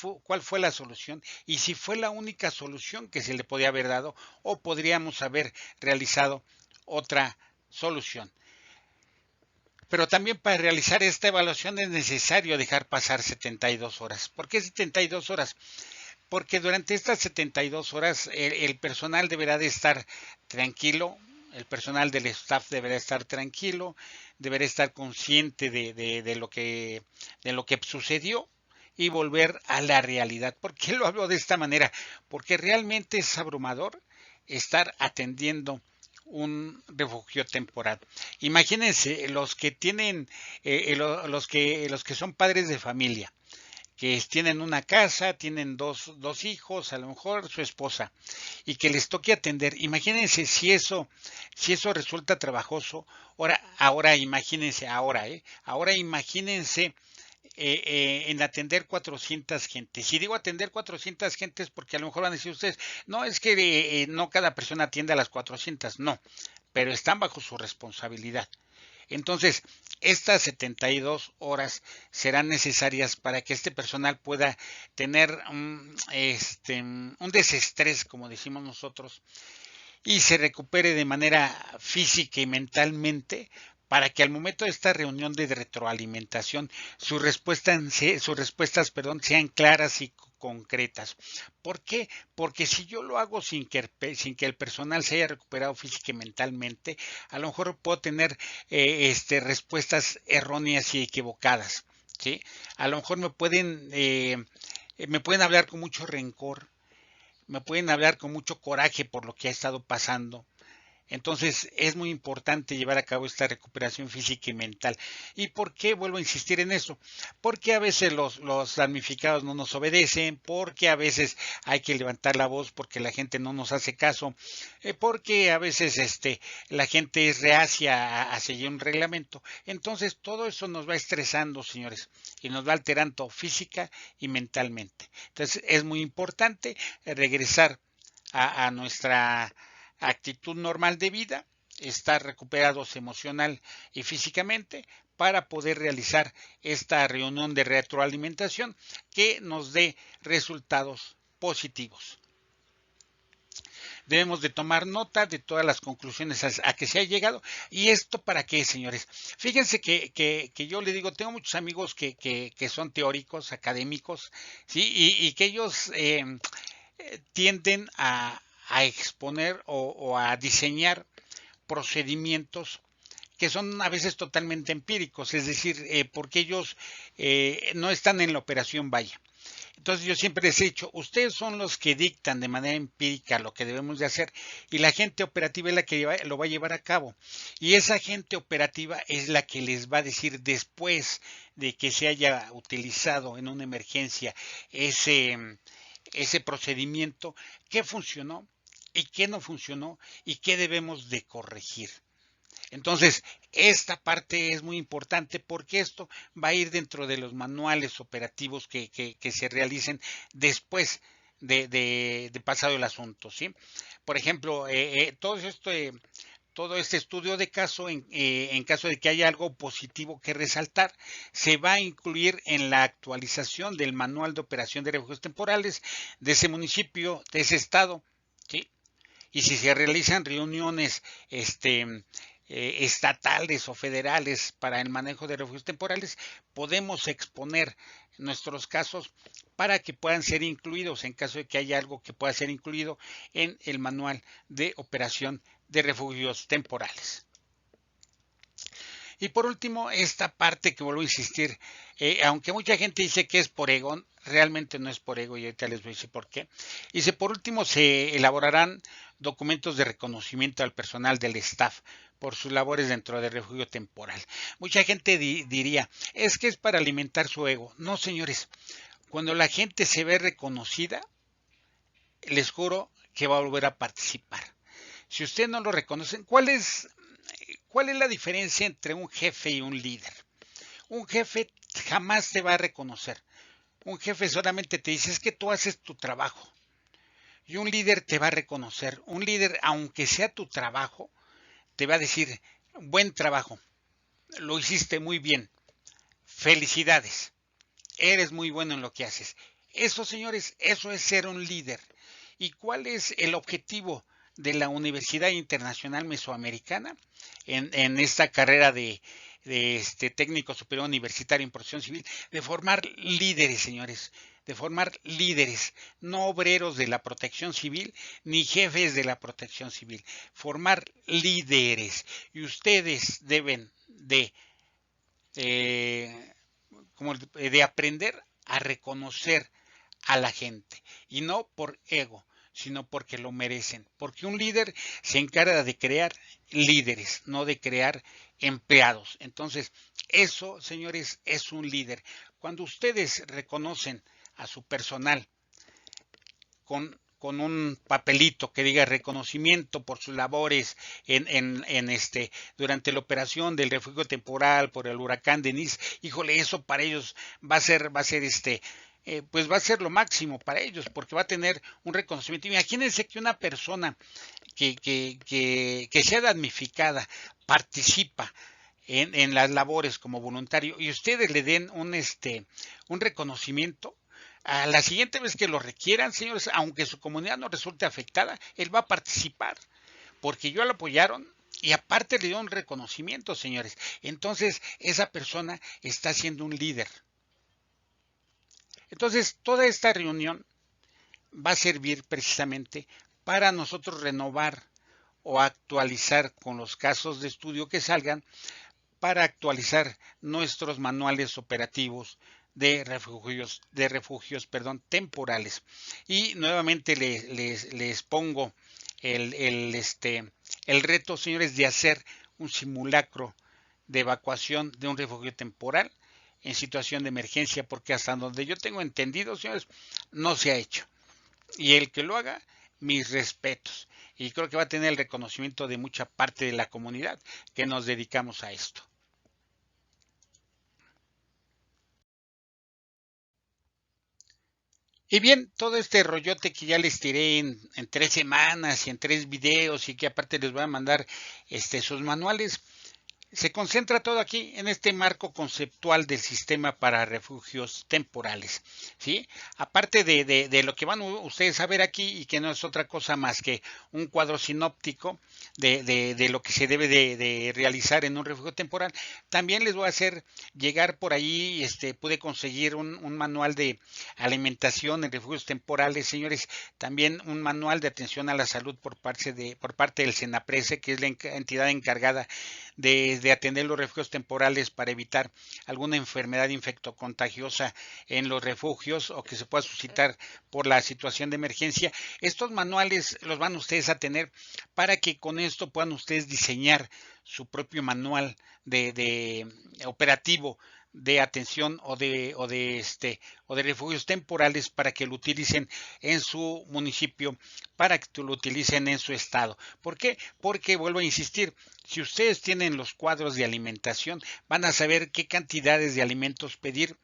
fue la solución y si fue la única solución que se le podía haber dado o podríamos haber realizado otra solución. Pero también para realizar esta evaluación es necesario dejar pasar 72 horas. ¿Por qué 72 horas? Porque durante estas 72 horas el personal deberá de estar tranquilo, el personal del staff deberá estar tranquilo, deberá estar consciente de lo que sucedió y volver a la realidad. ¿Por qué lo hablo de esta manera? Porque realmente es abrumador estar atendiendo un refugio temporal. Imagínense los que tienen, los que son padres de familia, que tienen una casa, tienen dos hijos, a lo mejor su esposa, y que les toque atender. Imagínense si eso resulta trabajoso. Ahora imagínense, ahora imagínense en atender 400 gentes. Si digo atender 400 gentes, porque a lo mejor van a decir ustedes, no, es que no cada persona atiende a las 400, no, pero están bajo su responsabilidad. Entonces, estas 72 horas serán necesarias para que este personal pueda tener un desestrés, como decimos nosotros, y se recupere de manera física y mentalmente para que al momento de esta reunión de retroalimentación sus respuestas sean claras y concretas. ¿Por qué? Porque si yo lo hago sin que el personal se haya recuperado física y mentalmente, a lo mejor puedo tener respuestas erróneas y equivocadas. ¿Sí? A lo mejor me pueden hablar con mucho rencor, me pueden hablar con mucho coraje por lo que ha estado pasando. Entonces es muy importante llevar a cabo esta recuperación física y mental. ¿Y por qué vuelvo a insistir en eso? Porque a veces los damnificados no nos obedecen, porque a veces hay que levantar la voz porque la gente no nos hace caso, porque a veces la gente es reacia a seguir un reglamento. Entonces todo eso nos va estresando, señores, y nos va alterando física y mentalmente. Entonces es muy importante regresar a nuestra actitud normal de vida, estar recuperados emocional y físicamente para poder realizar esta reunión de retroalimentación que nos dé resultados positivos. Debemos de tomar nota de todas las conclusiones a que se ha llegado. ¿Y esto para qué, señores? Fíjense que yo le digo, tengo muchos amigos que son teóricos, académicos, ¿sí? Y que ellos tienden a exponer o a diseñar procedimientos que son a veces totalmente empíricos, es decir, porque ellos no están en la operación vaya. Entonces yo siempre les he dicho, ustedes son los que dictan de manera empírica lo que debemos de hacer y la gente operativa es la que lo va a llevar a cabo. Y esa gente operativa es la que les va a decir después de que se haya utilizado en una emergencia ese procedimiento, qué funcionó y qué no funcionó y qué debemos de corregir. Entonces, esta parte es muy importante porque esto va a ir dentro de los manuales operativos que se realicen después de pasado el asunto, ¿sí? Por ejemplo, todo este estudio de caso, en caso de que haya algo positivo que resaltar, se va a incluir en la actualización del manual de operación de refugios temporales de ese municipio, de ese estado, ¿sí? Y si se realizan reuniones estatales o federales para el manejo de refugios temporales, podemos exponer nuestros casos para que puedan ser incluidos en caso de que haya algo que pueda ser incluido en el manual de operación de refugios temporales. Y por último, esta parte que vuelvo a insistir, aunque mucha gente dice que es por ego, realmente no es por ego y ahorita les voy a decir por qué. Dice, por último, se elaborarán documentos de reconocimiento al personal del staff por sus labores dentro del refugio temporal. Mucha gente diría, es que es para alimentar su ego. No, señores, cuando la gente se ve reconocida, les juro que va a volver a participar. Si usted no lo reconocen, ¿cuál es la diferencia entre un jefe y un líder? Un jefe jamás te va a reconocer. Un jefe solamente te dice, es que tú haces tu trabajo. Y un líder te va a reconocer. Un líder, aunque sea tu trabajo, te va a decir, buen trabajo, lo hiciste muy bien, felicidades, eres muy bueno en lo que haces. Eso, señores, eso es ser un líder. ¿Y cuál es el objetivo de la Universidad Internacional Mesoamericana en esta carrera de técnico superior universitario en protección civil? De formar líderes, señores, de formar líderes, no obreros de la protección civil ni jefes de la protección civil, formar líderes. Y ustedes deben eh, de aprender a reconocer a la gente y no por ego, sino porque lo merecen, porque un líder se encarga de crear líderes, no de crear empleados. Entonces, eso, señores, es un líder. Cuando ustedes reconocen a su personal con un papelito que diga reconocimiento por sus labores durante la operación del refugio temporal por el huracán Denise, híjole, eso para ellos va a ser pues va a ser lo máximo para ellos, porque va a tener un reconocimiento. Imagínense que una persona que sea damnificada participa en las labores como voluntario y ustedes le den un reconocimiento. A la siguiente vez que lo requieran, señores, aunque su comunidad no resulte afectada, él va a participar, porque yo lo apoyaron y aparte le dio un reconocimiento, señores. Entonces, esa persona está siendo un líder. Entonces, toda esta reunión va a servir precisamente para nosotros renovar o actualizar con los casos de estudio que salgan, para actualizar nuestros manuales operativos de refugios, temporales. Y nuevamente les pongo el reto, señores, de hacer un simulacro de evacuación de un refugio temporal en situación de emergencia, porque hasta donde yo tengo entendido, señores, no se ha hecho. Y el que lo haga, mis respetos. Y creo que va a tener el reconocimiento de mucha parte de la comunidad que nos dedicamos a esto. Y bien, todo este rollote que ya les tiré en 3 semanas y en 3 videos y que aparte les voy a mandar sus manuales, se concentra todo aquí en este marco conceptual del sistema para refugios temporales, ¿sí? Aparte de lo que van ustedes a ver aquí y que no es otra cosa más que un cuadro sinóptico de lo que se debe de realizar en un refugio temporal, también les voy a hacer llegar por ahí, pude conseguir un manual de alimentación en refugios temporales, señores, también un manual de atención a la salud por parte del SENAPRESE, que es la entidad encargada de atender los refugios temporales para evitar alguna enfermedad infectocontagiosa en los refugios o que se pueda suscitar por la situación de emergencia. Estos manuales los van ustedes a tener para que con esto puedan ustedes diseñar su propio manual de operativo de atención o de refugios temporales para que lo utilicen en su municipio, para que lo utilicen en su estado. ¿Por qué? Porque vuelvo a insistir, si ustedes tienen los cuadros de alimentación, van a saber qué cantidades de alimentos pedir,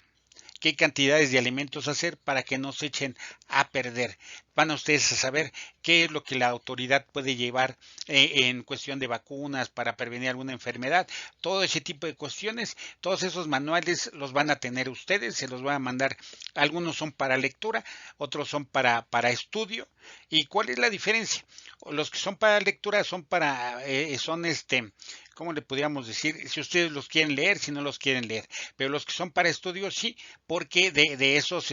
qué cantidades de alimentos hacer para que no se echen a perder. Van a ustedes a saber qué es lo que la autoridad puede llevar en cuestión de vacunas para prevenir alguna enfermedad, todo ese tipo de cuestiones. Todos esos manuales los van a tener ustedes, se los van a mandar. Algunos son para lectura, otros son para estudio. ¿Y cuál es la diferencia? Los que son para lectura son ¿cómo le podríamos decir? Si ustedes los quieren leer, si no los quieren leer, pero los que son para estudio sí, porque de esos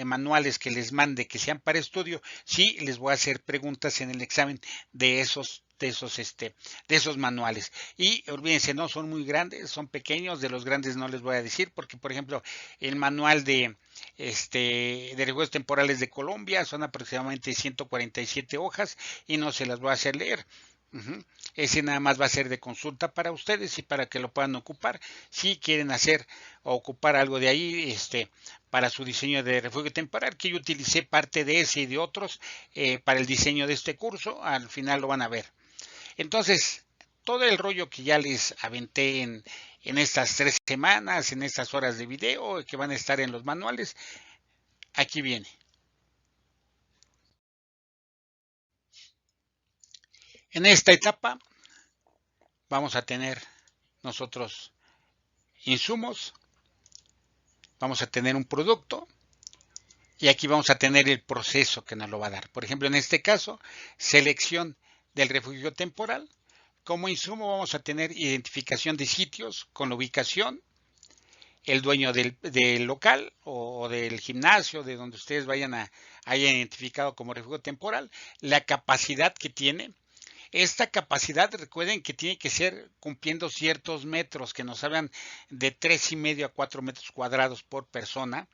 manuales que les mande que sean para estudio, sí les voy a hacer preguntas en el examen de esos manuales. Y olvídense, no son muy grandes, son pequeños. De los grandes no les voy a decir, porque por ejemplo el manual de refugios temporales de Colombia son aproximadamente 147 hojas y no se las voy a hacer leer. Ese nada más va a ser de consulta para ustedes y para que lo puedan ocupar si quieren hacer o ocupar algo de ahí, para su diseño de refugio temporal, que yo utilicé parte de ese y de otros para el diseño de este curso. Al final lo van a ver. Entonces, todo el rollo que ya les aventé en estas 3 semanas, en estas horas de video que van a estar en los manuales, aquí viene. En esta etapa vamos a tener nosotros insumos, vamos a tener un producto y aquí vamos a tener el proceso que nos lo va a dar. Por ejemplo, en este caso, selección del refugio temporal. Como insumo vamos a tener identificación de sitios con la ubicación, el dueño del local o del gimnasio, de donde ustedes hayan identificado como refugio temporal, la capacidad que tiene. Esta capacidad, recuerden que tiene que ser cumpliendo ciertos metros, que nos hablan de 3,5 a 4 metros cuadrados por persona.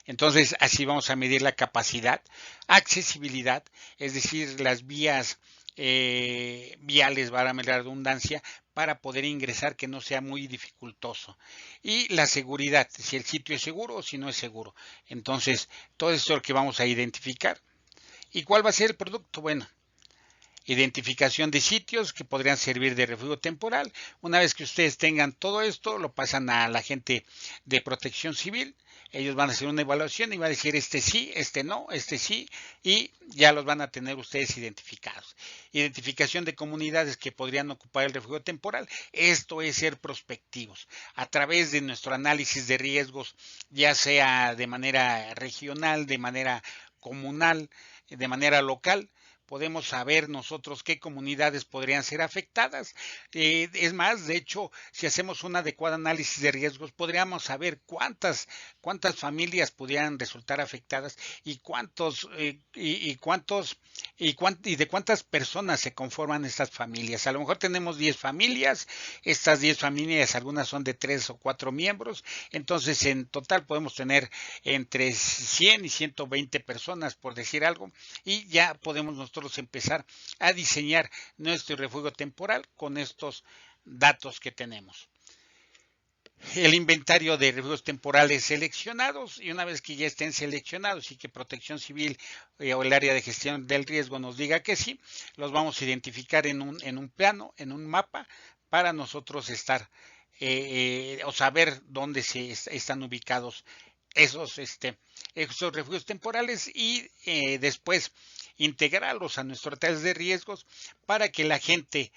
Entonces, así vamos a medir la capacidad. Accesibilidad, es decir, las vías viales, para la redundancia, para poder ingresar, que no sea muy dificultoso. Y la seguridad, si el sitio es seguro o si no es seguro. Entonces, todo esto es lo que vamos a identificar. ¿Y cuál va a ser el producto? Bueno, identificación de sitios que podrían servir de refugio temporal. Una vez que ustedes tengan todo esto, lo pasan a la gente de Protección Civil. Ellos van a hacer una evaluación y van a decir este sí, este no, este sí, y ya los van a tener ustedes identificados. Identificación de comunidades que podrían ocupar el refugio temporal. Esto es ser prospectivos. A través de nuestro análisis de riesgos, ya sea de manera regional, de manera comunal, de manera local, podemos saber nosotros qué comunidades podrían ser afectadas. Es más, de hecho, si hacemos un adecuado análisis de riesgos, podríamos saber cuántas familias podrían resultar afectadas y y de cuántas personas se conforman estas familias. A lo mejor tenemos 10 familias, estas 10 familias, algunas son de 3 o 4 miembros, entonces en total podemos tener entre 100 y 120 personas, por decir algo, y ya podemos nosotros empezar a diseñar nuestro refugio temporal con estos datos que tenemos. El inventario de refugios temporales seleccionados, y una vez que ya estén seleccionados y que Protección Civil o el área de gestión del riesgo nos diga que sí, los vamos a identificar en un plano, en un mapa, para nosotros estar o saber dónde están ubicados esos refugios temporales y después integrarlos a nuestros test de riesgos para que la gente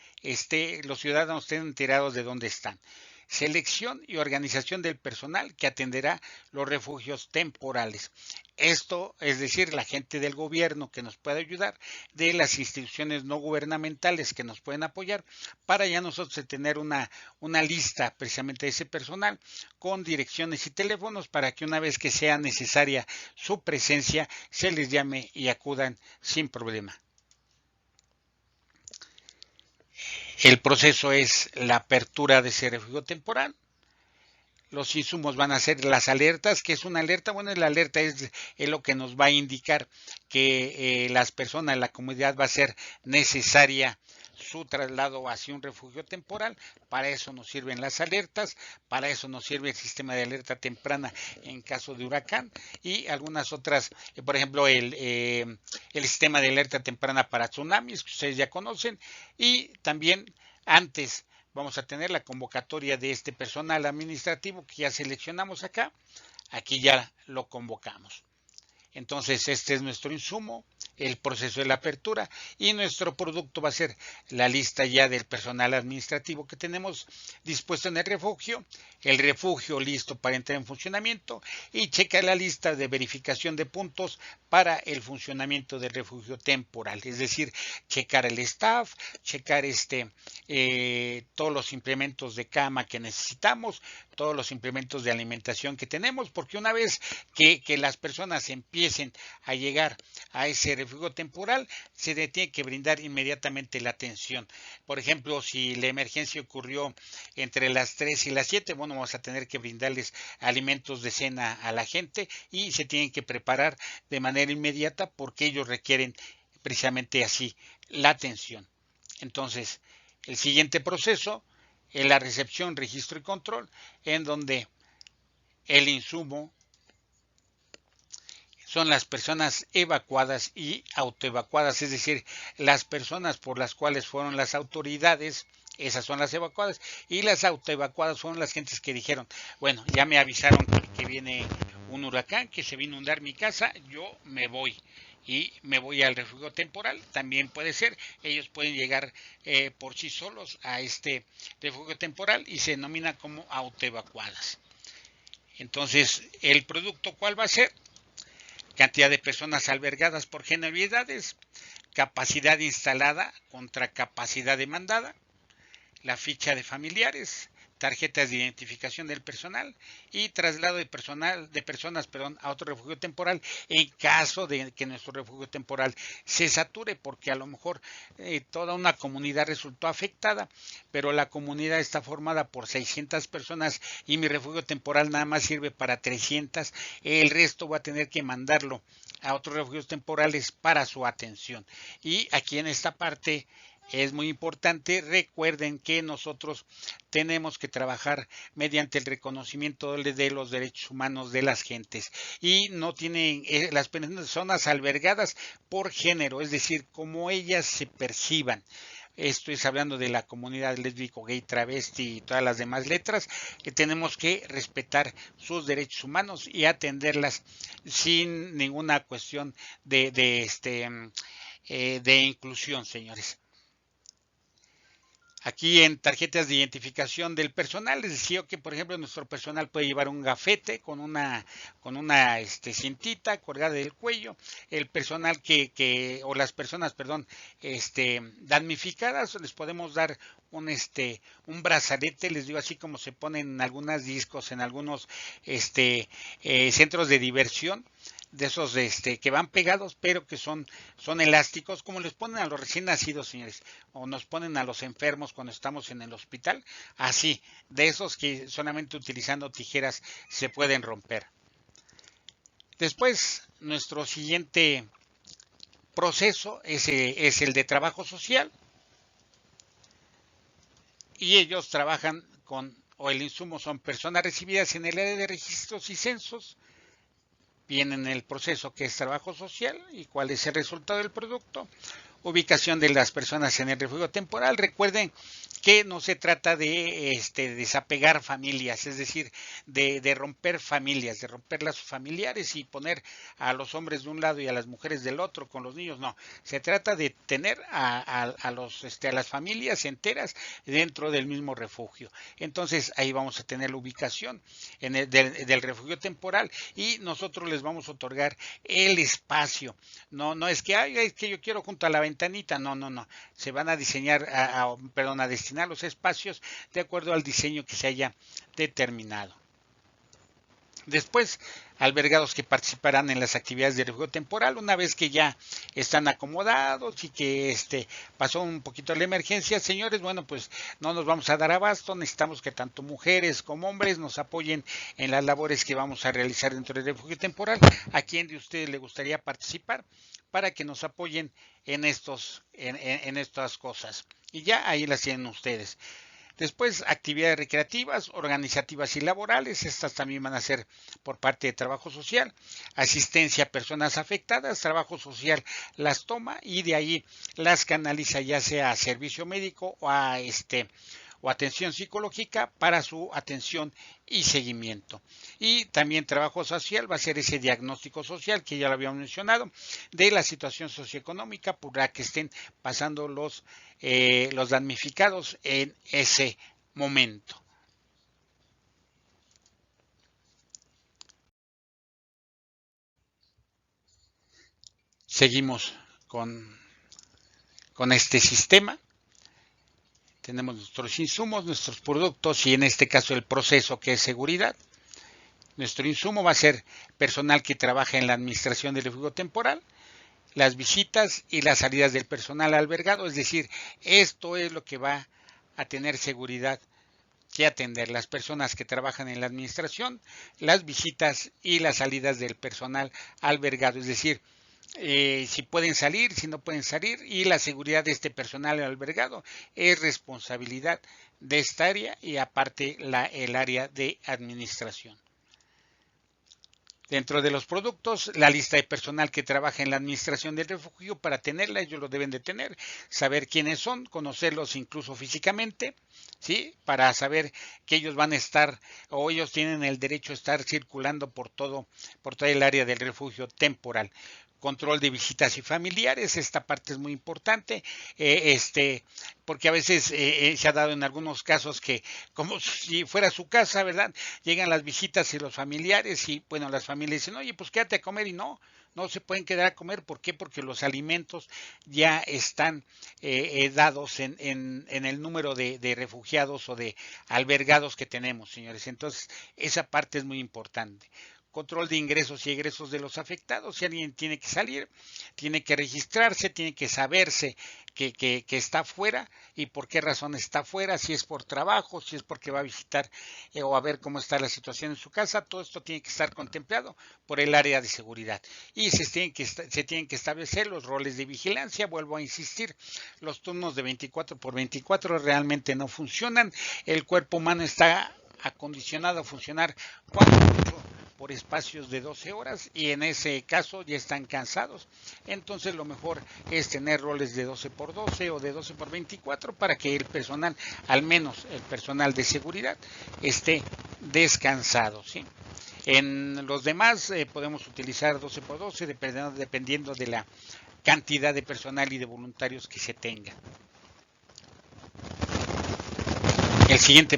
los ciudadanos estén enterados de dónde están. Selección y organización del personal que atenderá los refugios temporales. Esto es decir, la gente del gobierno que nos puede ayudar, de las instituciones no gubernamentales que nos pueden apoyar, para ya nosotros tener una lista precisamente de ese personal con direcciones y teléfonos para que una vez que sea necesaria su presencia se les llame y acudan sin problema. El proceso es la apertura de ese refugio temporal. Los insumos van a ser las alertas. ¿Qué es una alerta? Bueno, la alerta es lo que nos va a indicar que las personas, la comunidad va a ser necesaria su traslado hacia un refugio temporal. Para eso nos sirven las alertas, para eso nos sirve el sistema de alerta temprana en caso de huracán y algunas otras, por ejemplo el sistema de alerta temprana para tsunamis que ustedes ya conocen, y también antes vamos a tener la convocatoria de este personal administrativo que ya seleccionamos acá. Aquí ya lo convocamos. Entonces este es nuestro insumo, el proceso de la apertura, y nuestro producto va a ser la lista ya del personal administrativo que tenemos dispuesto en el refugio listo para entrar en funcionamiento, y checa la lista de verificación de puntos para el funcionamiento del refugio temporal, es decir, checar el staff, checar todos los implementos de cama que necesitamos, todos los implementos de alimentación que tenemos, porque una vez que las personas empiecen a llegar a ese refugio temporal, se le tiene que brindar inmediatamente la atención. Por ejemplo, si la emergencia ocurrió entre las 3 y las 7, bueno, vamos a tener que brindarles alimentos de cena a la gente y se tienen que preparar de manera inmediata porque ellos requieren precisamente así la atención. Entonces, el siguiente proceso es la recepción, registro y control, en donde el insumo son las personas evacuadas y autoevacuadas, es decir, las personas por las cuales fueron las autoridades, esas son las evacuadas, y las autoevacuadas fueron las gentes que dijeron, bueno, ya me avisaron que viene un huracán, que se va a inundar mi casa, yo me voy. Y me voy al refugio temporal, también puede ser, ellos pueden llegar por sí solos a este refugio temporal y se denomina como autoevacuadas. Entonces, ¿el producto cuál va a ser? Cantidad de personas albergadas por generalidades, capacidad instalada contra capacidad demandada, la ficha de familiares, tarjetas de identificación del personal y traslado de personas a otro refugio temporal en caso de que nuestro refugio temporal se sature, porque a lo mejor toda una comunidad resultó afectada, pero la comunidad está formada por 600 personas y mi refugio temporal nada más sirve para 300, el resto va a tener que mandarlo a otros refugios temporales para su atención. Y aquí en esta parte es muy importante, recuerden que nosotros tenemos que trabajar mediante el reconocimiento de los derechos humanos de las gentes y no tienen las personas albergadas por género, es decir, como ellas se perciban. Estoy hablando de la comunidad lésbico, gay, travesti y todas las demás letras, que tenemos que respetar sus derechos humanos y atenderlas sin ninguna cuestión de inclusión, señores. Aquí en tarjetas de identificación del personal les decía que, por ejemplo, nuestro personal puede llevar un gafete con una cintita colgada del cuello. El personal o las personas, perdón, damnificadas, les podemos dar un brazalete, les digo así como se ponen en algunos discos, en algunos centros de diversión, de esos que van pegados, pero que son elásticos, como les ponen a los recién nacidos, señores, o nos ponen a los enfermos cuando estamos en el hospital, así, de esos que solamente utilizando tijeras se pueden romper. Después, nuestro siguiente proceso es el de trabajo social, y ellos trabajan o el insumo son personas recibidas en el área de registros y censos, viene en el proceso que es trabajo social y cuál es el resultado del producto, ubicación de las personas en el refugio temporal. Recuerden que no se trata de desapegar familias, es decir, de romper familias, de romper lazos familiares y poner a los hombres de un lado y a las mujeres del otro con los niños, no. Se trata de tener a las familias enteras dentro del mismo refugio. Entonces ahí vamos a tener la ubicación del refugio temporal y nosotros les vamos a otorgar el espacio. No es que, es que yo quiero junto a la ventanita, no. Se van a diseñar, a destinar los espacios de acuerdo al diseño que se haya determinado. Después, albergados que participarán en las actividades de refugio temporal, una vez que ya están acomodados y que pasó un poquito la emergencia, señores, bueno, pues no nos vamos a dar abasto, necesitamos que tanto mujeres como hombres nos apoyen en las labores que vamos a realizar dentro del refugio temporal. ¿A quién de ustedes le gustaría participar para que nos apoyen en estas cosas? Y ya ahí las tienen ustedes. Después, actividades recreativas, organizativas y laborales, estas también van a ser por parte de trabajo social, asistencia a personas afectadas, trabajo social las toma y de ahí las canaliza ya sea a servicio médico o atención psicológica para su atención y seguimiento. Y también trabajo social va a ser ese diagnóstico social que ya lo habíamos mencionado de la situación socioeconómica por la que estén pasando los damnificados en ese momento. Seguimos con este sistema. Tenemos nuestros insumos, nuestros productos y en este caso el proceso que es seguridad. Nuestro insumo va a ser personal que trabaja en la administración del refugio temporal, las visitas y las salidas del personal albergado, es decir, esto es lo que va a tener seguridad que atender las personas que trabajan en la administración, las visitas y las salidas del personal albergado, es decir, si pueden salir, si no pueden salir, y la seguridad de este personal albergado es responsabilidad de esta área y aparte el área de administración. Dentro de los productos, la lista de personal que trabaja en la administración del refugio, para tenerla ellos lo deben de tener, saber quiénes son, conocerlos incluso físicamente, ¿sí? Para saber que ellos van a estar o ellos tienen el derecho a estar circulando por toda el área del refugio temporal. Control de visitas y familiares, esta parte es muy importante, porque a veces se ha dado en algunos casos que como si fuera su casa, ¿verdad? Llegan las visitas y los familiares y bueno, las familias dicen, oye, pues quédate a comer y no se pueden quedar a comer, ¿por qué? Porque los alimentos ya están dados en el número de refugiados o de albergados que tenemos, señores. Entonces, esa parte es muy importante. Control de ingresos y egresos de los afectados. Si alguien tiene que salir, tiene que registrarse, tiene que saberse que está fuera y por qué razón está fuera, si es por trabajo, si es porque va a visitar o a ver cómo está la situación en su casa. Todo esto tiene que estar contemplado por el área de seguridad. Y se tienen que establecer los roles de vigilancia. Vuelvo a insistir, los turnos de 24x24 realmente no funcionan. El cuerpo humano está acondicionado a funcionar cuando mucho por espacios de 12 horas y en ese caso ya están cansados. Entonces lo mejor es tener roles de 12x12 o de 12x24 para que el personal, al menos el personal de seguridad, esté descansado, ¿sí? En los demás podemos utilizar 12x12 dependiendo de la cantidad de personal y de voluntarios que se tenga. El siguiente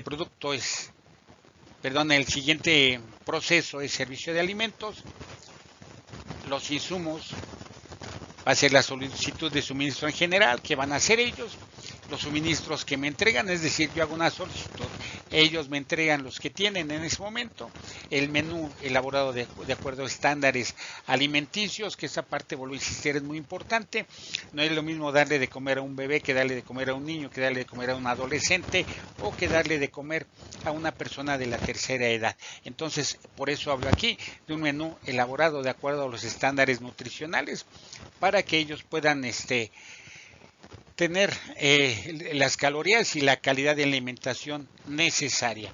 proceso es servicio de alimentos. Los insumos va a ser la solicitud de suministro en general, que van a hacer ellos, los suministros que me entregan, es decir, yo hago una solicitud, ellos me entregan los que tienen en ese momento, el menú elaborado de acuerdo a estándares alimenticios, que esa parte, vuelvo a insistir, es muy importante. No es lo mismo darle de comer a un bebé que darle de comer a un niño, que darle de comer a un adolescente o que darle de comer a una persona de la tercera edad. Entonces, por eso hablo aquí de un menú elaborado de acuerdo a los estándares nutricionales para que ellos puedan tener las calorías y la calidad de alimentación necesaria.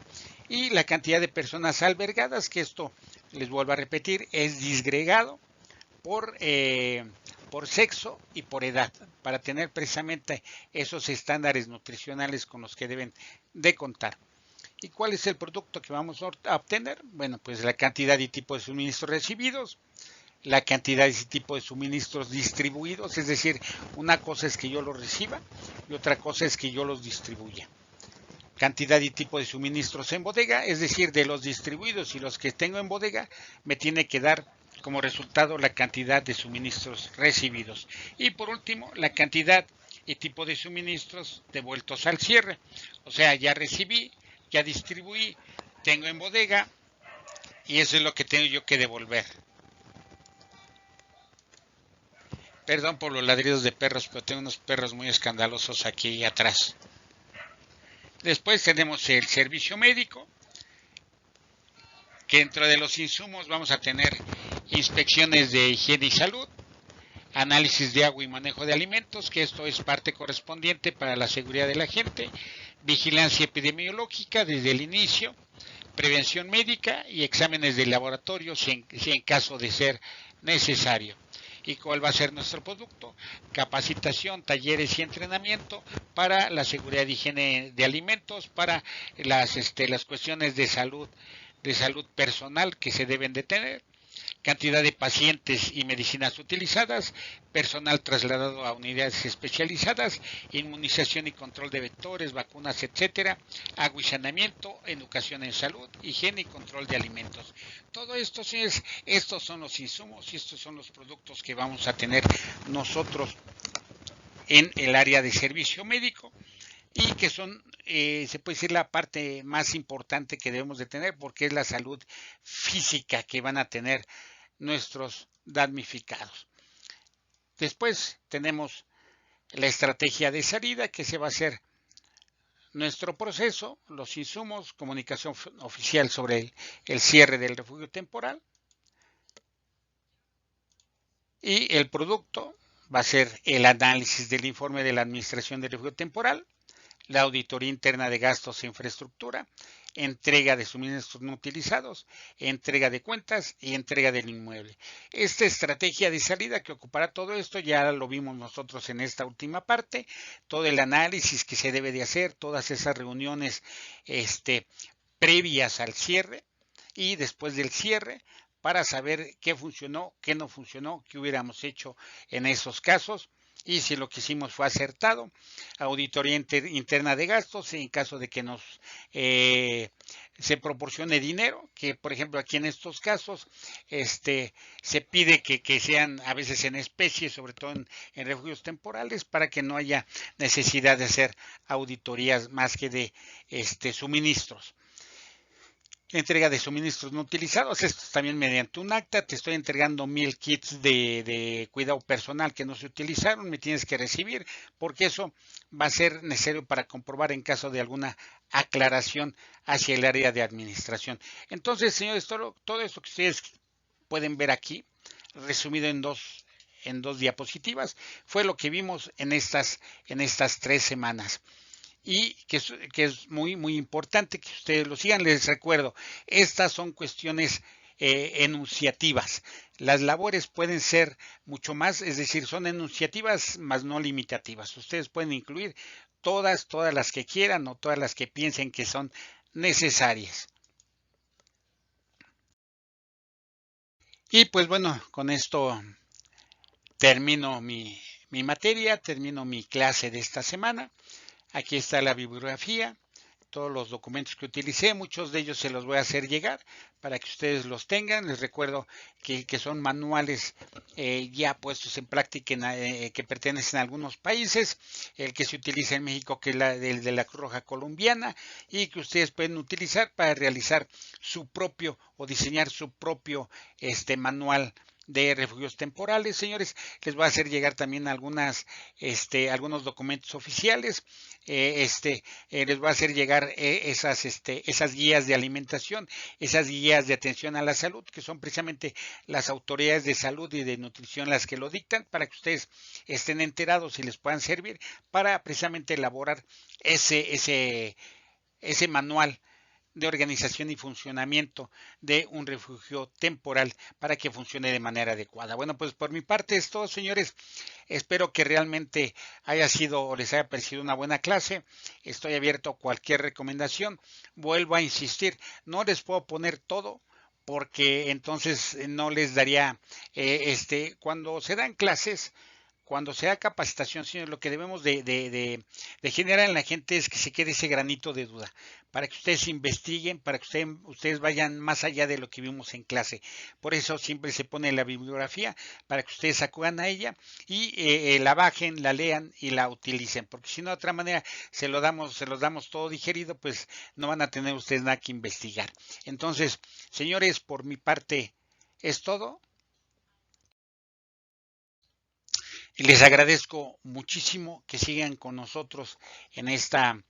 Y la cantidad de personas albergadas, que esto, les vuelvo a repetir, es disgregado por sexo y por edad, para tener precisamente esos estándares nutricionales con los que deben de contar. ¿Y cuál es el producto que vamos a obtener? Bueno, pues la cantidad y tipo de suministros recibidos, la cantidad y tipo de suministros distribuidos, es decir, una cosa es que yo los reciba y otra cosa es que yo los distribuya. Cantidad y tipo de suministros en bodega, es decir, de los distribuidos y los que tengo en bodega, me tiene que dar como resultado la cantidad de suministros recibidos. Y por último, la cantidad y tipo de suministros devueltos al cierre. O sea, ya recibí, ya distribuí, tengo en bodega y eso es lo que tengo yo que devolver. Perdón por los ladridos de perros, pero tengo unos perros muy escandalosos aquí atrás. Después tenemos el servicio médico, que dentro de los insumos vamos a tener inspecciones de higiene y salud, análisis de agua y manejo de alimentos, que esto es parte correspondiente para la seguridad de la gente, vigilancia epidemiológica desde el inicio, prevención médica y exámenes de laboratorio si en caso de ser necesario. ¿Y cuál va a ser nuestro producto? Capacitación, talleres y entrenamiento para la seguridad y higiene de alimentos, para las cuestiones de salud personal que se deben de tener, cantidad de pacientes y medicinas utilizadas, personal trasladado a unidades especializadas, inmunización y control de vectores, vacunas, etcétera, agua y saneamiento, educación en salud, higiene y control de alimentos. Todo esto estos son los insumos y estos son los productos que vamos a tener nosotros en el área de servicio médico. y que son, se puede decir, la parte más importante que debemos de tener, porque es la salud física que van a tener nuestros damnificados. Después tenemos la estrategia de salida, que se va a hacer nuestro proceso, los insumos, comunicación oficial sobre el cierre del refugio temporal, y el producto va a ser el análisis del informe de la Administración del Refugio Temporal, la auditoría interna de gastos e infraestructura, entrega de suministros no utilizados, entrega de cuentas y entrega del inmueble. Esta estrategia de salida que ocupará todo esto ya lo vimos nosotros en esta última parte, todo el análisis que se debe de hacer, todas esas reuniones previas al cierre y después del cierre, para saber qué funcionó, qué no funcionó, qué hubiéramos hecho en esos casos y si lo que hicimos fue acertado. Auditoría interna de gastos en caso de que nos se proporcione dinero, que por ejemplo aquí en estos casos se pide que sean a veces en especie, sobre todo en refugios temporales, para que no haya necesidad de hacer auditorías más que de suministros. Entrega de suministros no utilizados, esto también mediante un acta, te estoy entregando 1000 kits de cuidado personal que no se utilizaron, me tienes que recibir, porque eso va a ser necesario para comprobar en caso de alguna aclaración hacia el área de administración. Entonces, señores, todo esto que ustedes pueden ver aquí, resumido en dos diapositivas, fue lo que vimos en estas 3 semanas. Y que es muy, muy importante que ustedes lo sigan. Les recuerdo, estas son cuestiones enunciativas. Las labores pueden ser mucho más, es decir, son enunciativas, más no limitativas. Ustedes pueden incluir todas las que quieran o todas las que piensen que son necesarias. Y pues bueno, con esto termino mi materia, termino mi clase de esta semana. Aquí está la bibliografía, todos los documentos que utilicé, muchos de ellos se los voy a hacer llegar para que ustedes los tengan. Les recuerdo que son manuales ya puestos en práctica que pertenecen a algunos países, el que se utiliza en México, que es el de la Cruz Roja Colombiana, y que ustedes pueden utilizar para realizar su propio o diseñar su propio manual de refugios temporales. Señores, les voy a hacer llegar también algunos documentos oficiales. Les voy a hacer llegar esas guías de alimentación, esas guías de atención a la salud, que son precisamente las autoridades de salud y de nutrición las que lo dictan, para que ustedes estén enterados y les puedan servir para precisamente elaborar ese manual de organización y funcionamiento de un refugio temporal para que funcione de manera adecuada. Bueno, pues por mi parte es todo, señores. Espero que realmente haya sido o les haya parecido una buena clase. Estoy abierto a cualquier recomendación. Vuelvo a insistir, no les puedo poner todo porque entonces no les daría, cuando se dan clases, cuando se da capacitación, señor, lo que debemos de generar en la gente es que se quede ese granito de duda, para que ustedes investiguen, para que ustedes vayan más allá de lo que vimos en clase. Por eso siempre se pone la bibliografía, para que ustedes acudan a ella y la bajen, la lean y la utilicen, porque si no, de otra manera, se los damos todo digerido, pues no van a tener ustedes nada que investigar. Entonces, señores, por mi parte es todo. Les agradezco muchísimo que sigan con nosotros en esta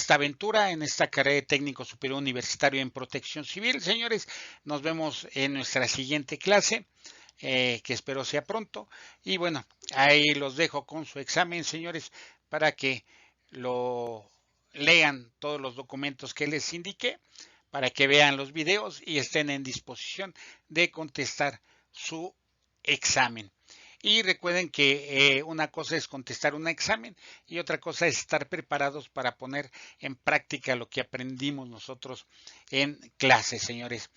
aventura, en esta carrera de técnico superior universitario en protección civil. Señores, nos vemos en nuestra siguiente clase, que espero sea pronto. Y bueno, ahí los dejo con su examen, señores, para que lo lean todos los documentos que les indiqué, para que vean los videos y estén en disposición de contestar su examen. Y recuerden que una cosa es contestar un examen y otra cosa es estar preparados para poner en práctica lo que aprendimos nosotros en clase, señores.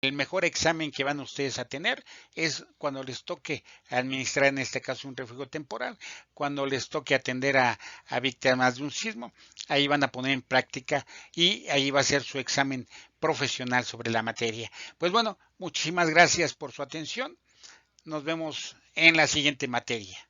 El mejor examen que van ustedes a tener es cuando les toque administrar, en este caso, un refugio temporal, cuando les toque atender a víctimas de un sismo. Ahí van a poner en práctica y ahí va a ser su examen profesional sobre la materia. Pues bueno, muchísimas gracias por su atención. Nos vemos en la siguiente materia.